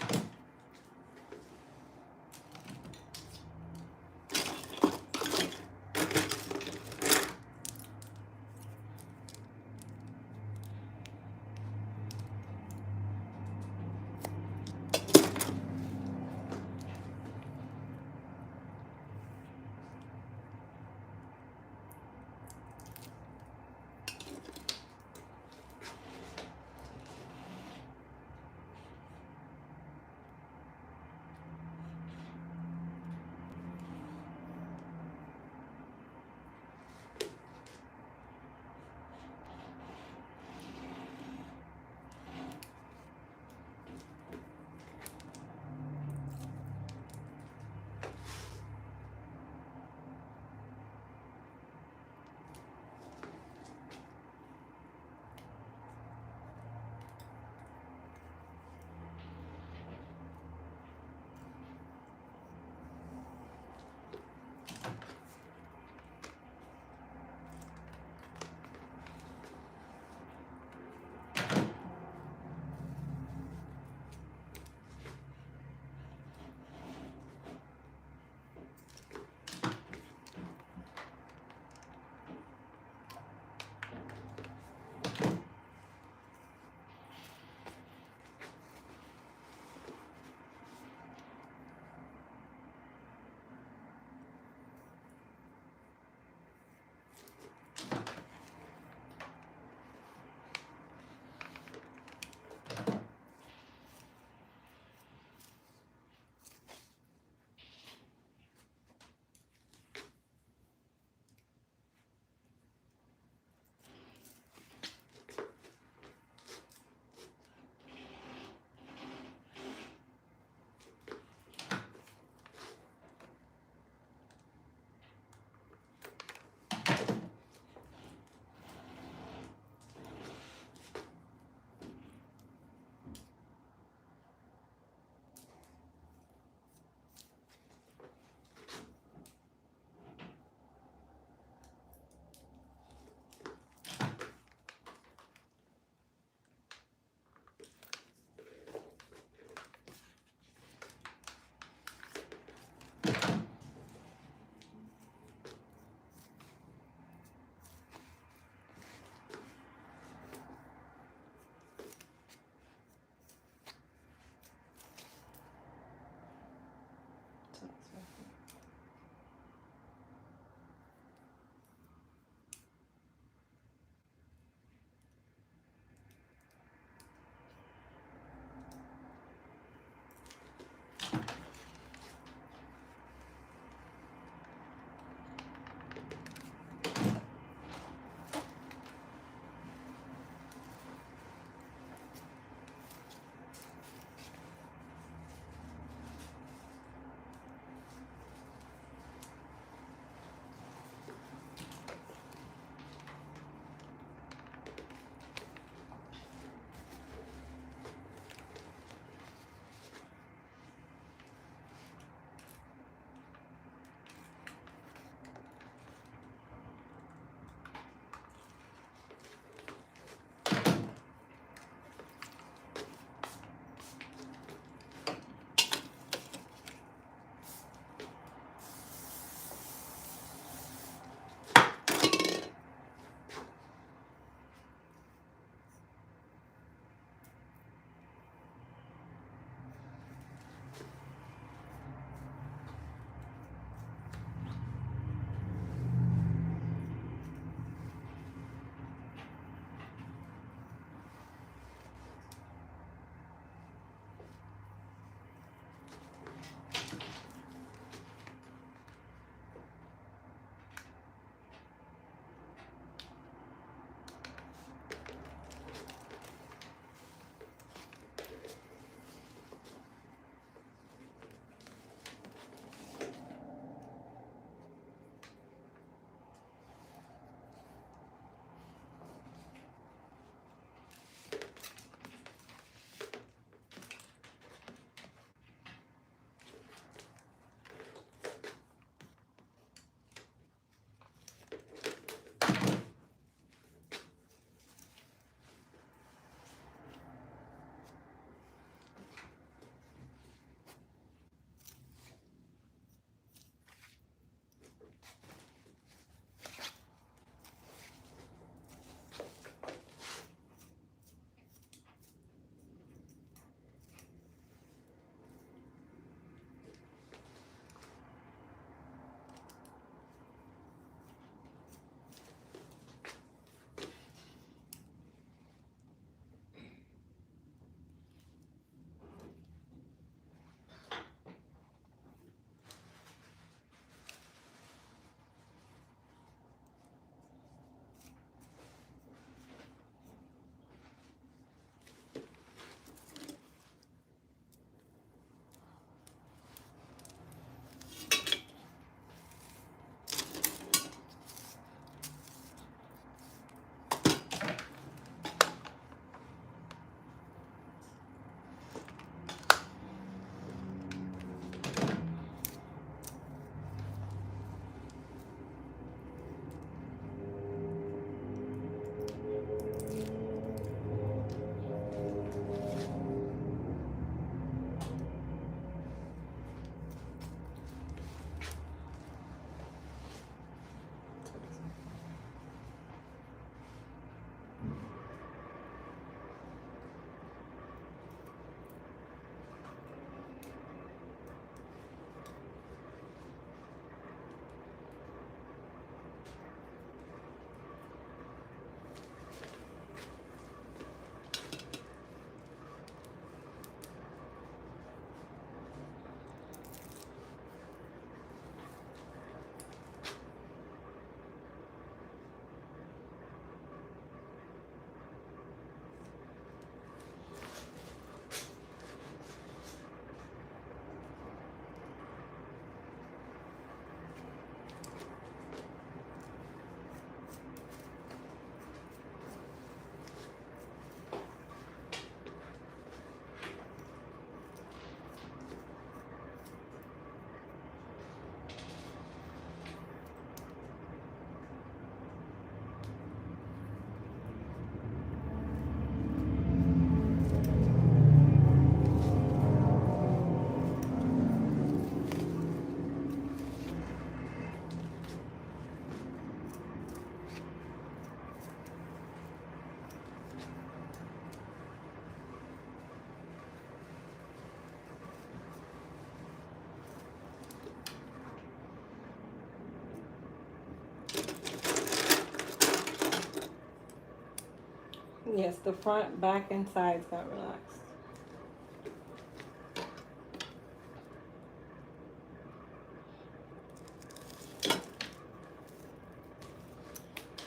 Yes, the front, back, and sides got relaxed.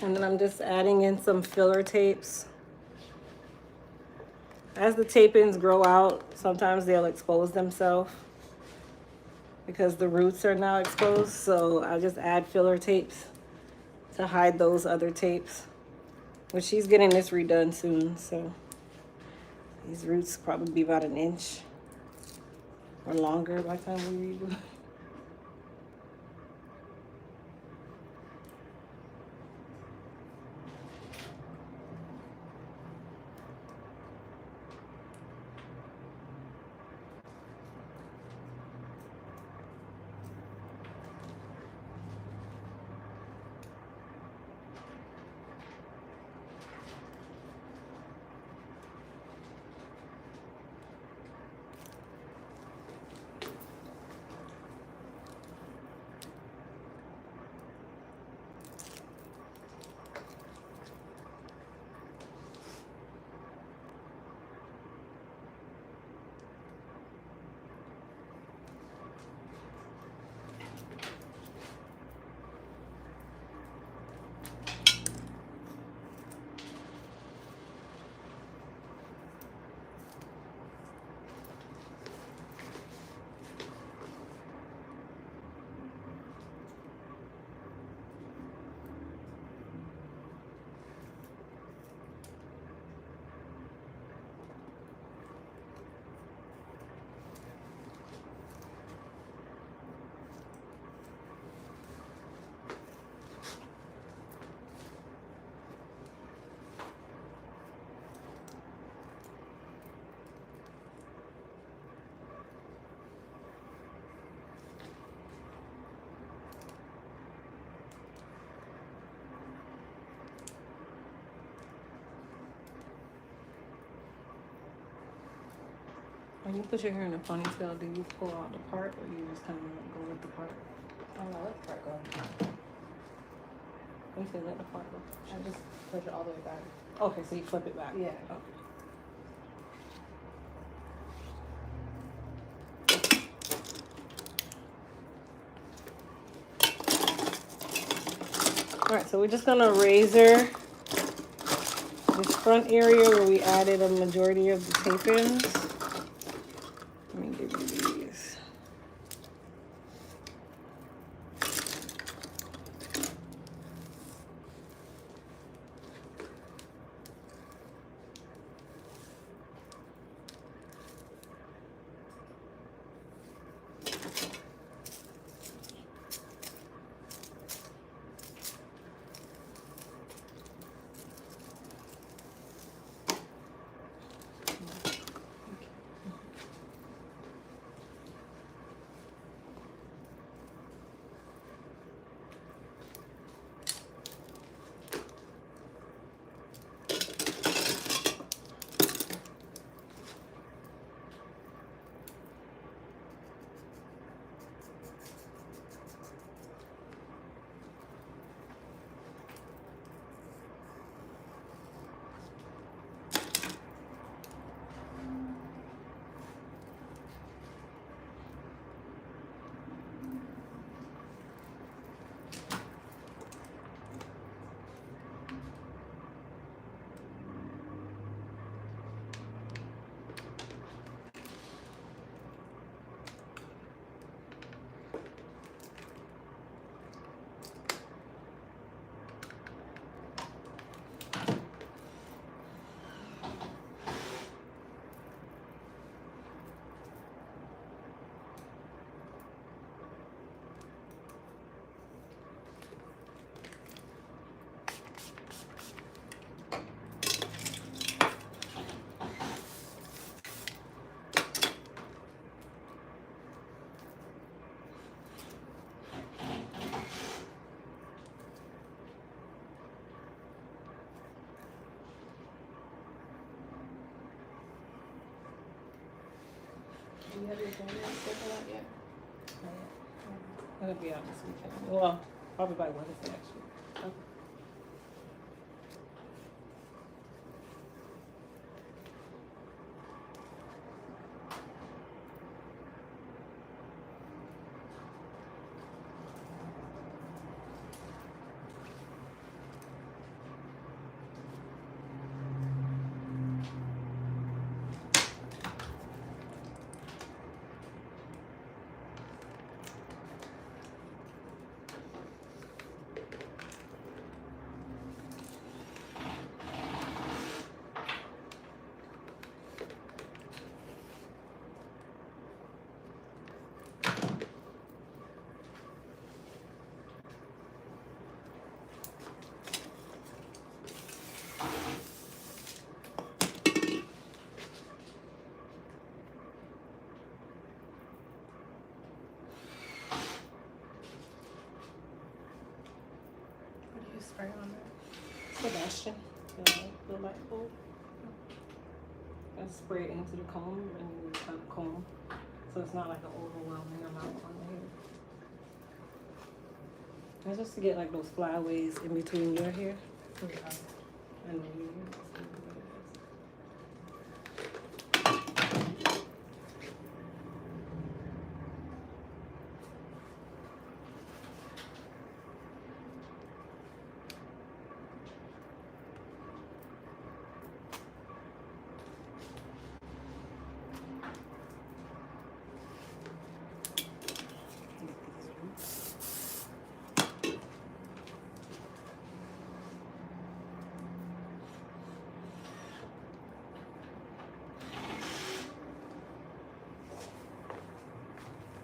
And then I'm just adding in some filler tapes. As the tape-ins grow out, sometimes they'll expose themselves because the roots are now exposed. So I just add filler tapes to hide those other tapes. But she's getting this redone soon, so these roots probably be about an inch or longer by the time we redo. When you put your hair in a ponytail, do you pull out the part or you just kind of go with the part? I don't know, let the part go. When you say let the part go? I just push it all the way back. Okay, so you flip it back. Yeah. Okay. All right, so we're just gonna razor this front area where we added a majority of the tape-ins. Let me give you these. Do you have your fingernails scheduled out yet? It'll be out this weekend. Well, probably by Wednesday, actually. Okay. spray on it. Sebastian, the light bulb. And spray it into the comb and you cut the comb. So it's not like an overwhelming amount on the hair. And just to get like those flyaways in between your hair and then your hair.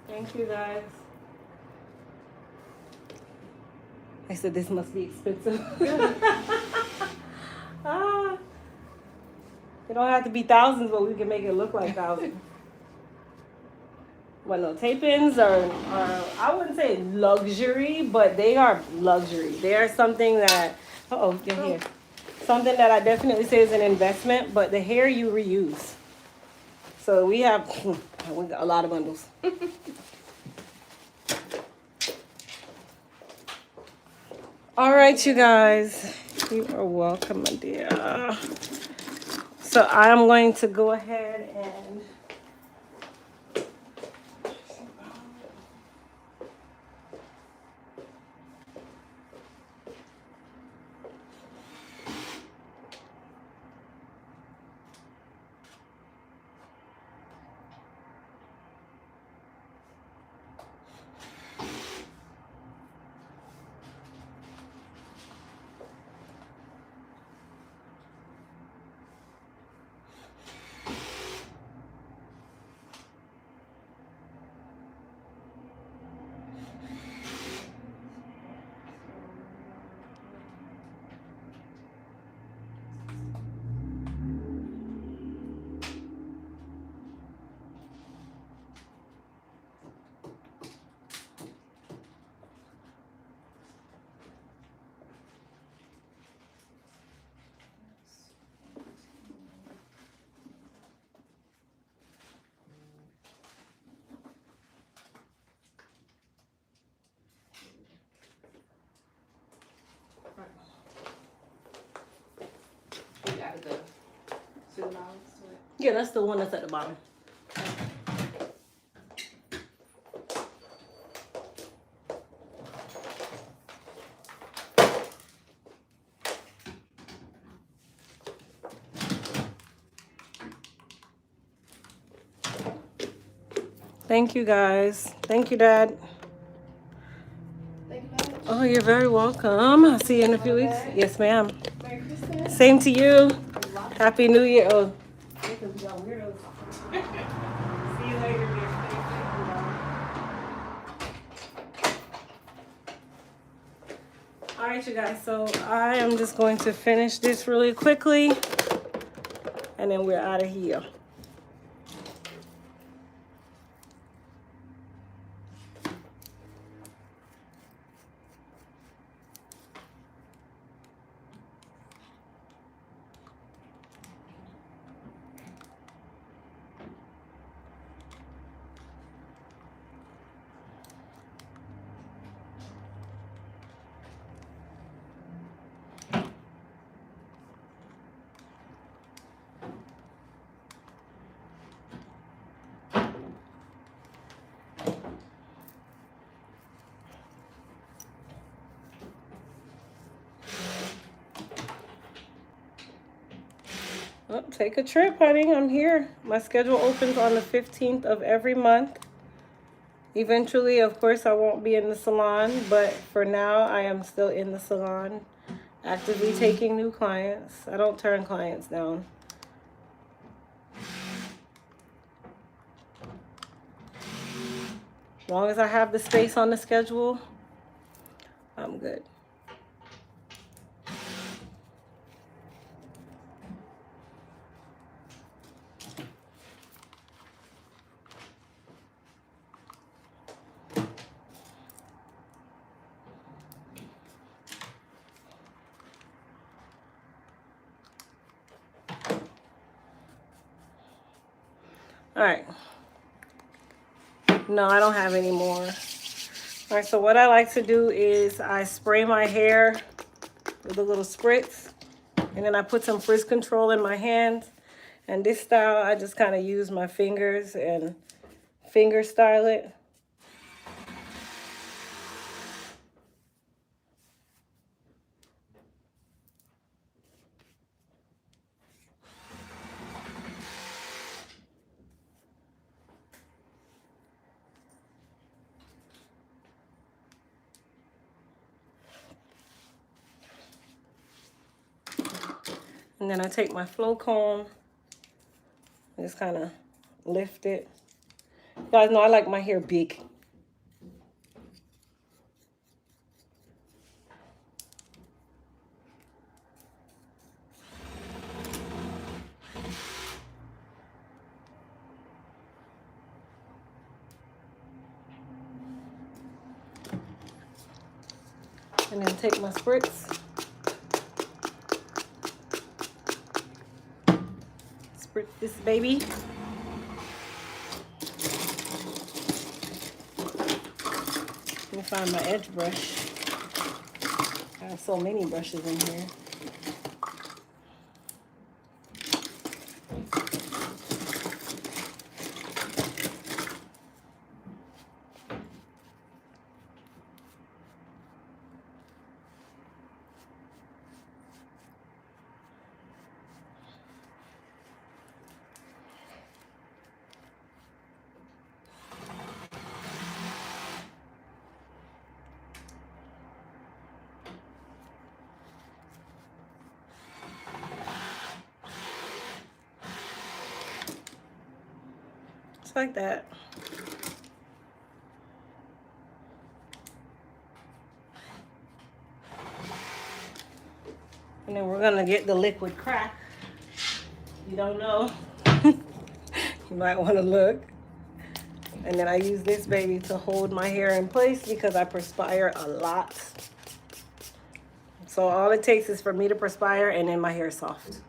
Thank you guys. I said this must be expensive. Ah, it don't have to be thousands, but we can make it look like thousands. Well, no, tape-ins are, I wouldn't say luxury, but they are luxury. They are something that, you're here. Something that I definitely say is an investment, but the hair you reuse. So we got a lot of bundles. All right, you guys. You are welcome, my dear. So I'm going to go ahead and You added the $2 to it. yeah, that's the one that's at the bottom. Thank you guys. Thank you, Dad. Thank you, Dad. Oh, you're very welcome. I'll see you in a few weeks. Yes, ma'am. Merry Christmas. Same to you. Happy New Year. Oh. See you later, dear. All right, you guys. So I am just going to finish this really quickly, and then we're out of here. Well, take a trip, honey. I'm here. My schedule opens on the 15th of every month. Eventually, of course, I won't be in the salon, but for now, I am still in the salon, actively taking new clients. I don't turn clients down. As long as I have the space on the schedule, I'm good. All right. No, I don't have any more. All right, so what I like to do is I spray my hair with a little spritz, and then I put some frizz control in my hands. And this style, I just kind of use my fingers and finger style it. And then I take my flow comb, and just kind of lift it. You guys know I like my hair big. And then take my spritz. Spritz this baby. Let me find my edge brush. I have so many brushes in here. Just like that. And then we're gonna get the liquid crack. You don't know, you might wanna look. And then I use this baby to hold my hair in place because I perspire a lot. So all it takes is for me to perspire and then my hair is soft.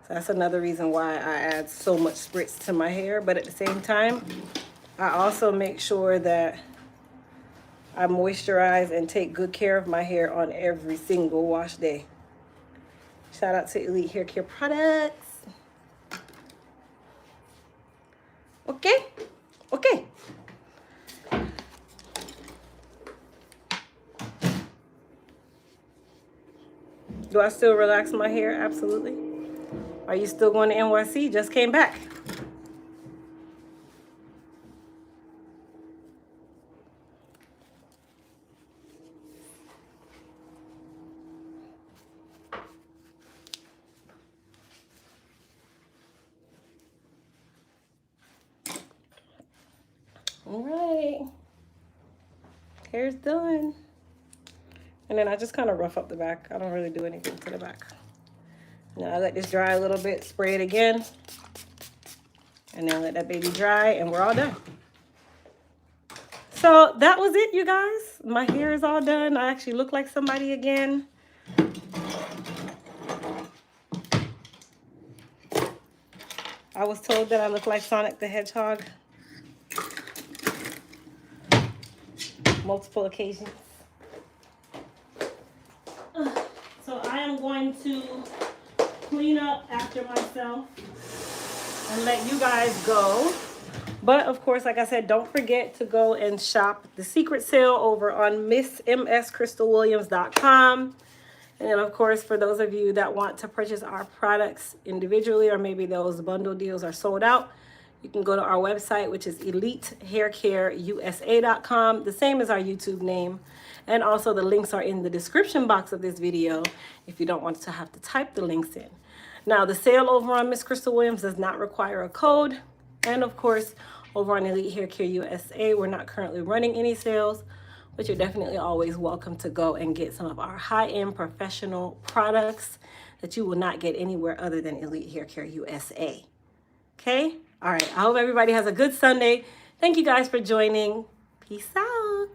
So that's another reason why I add so much spritz to my hair. But at the same time, I also make sure that I moisturize and take good care of my hair on every single wash day. Shout out to Elite Hair Care Products. Okay? Okay. Do I still relax my hair? Absolutely. Are you still going to NYC? Just came back. All right. Hair's done. And then I just kind of rough up the back. I don't really do anything to the back. Now I let this dry a little bit, spray it again. And then let that baby dry and we're all done. So that was it, you guys. My hair is all done. I actually look like somebody again. I was told that I look like Sonic the Hedgehog. Multiple occasions. So I am going to clean up after myself and let you guys go. But of course, like I said, don't forget to go and shop the secret sale over on MissMsCrystalWilliams.com. And then of course, for those of you that want to purchase our products individually, or maybe those bundle deals are sold out, you can go to our website, which is EliteHairCareUSA.com, the same as our YouTube name. And also the links are in the description box of this video if you don't want to have to type the links in. Now, the sale over on Miss Crystal Williams does not require a code. And of course, over on Elite Hair Care USA, we're not currently running any sales, but you're definitely always welcome to go and get some of our high-end professional products that you will not get anywhere other than Elite Hair Care USA. Okay? All right. I hope everybody has a good Sunday. Thank you guys for joining. Peace out.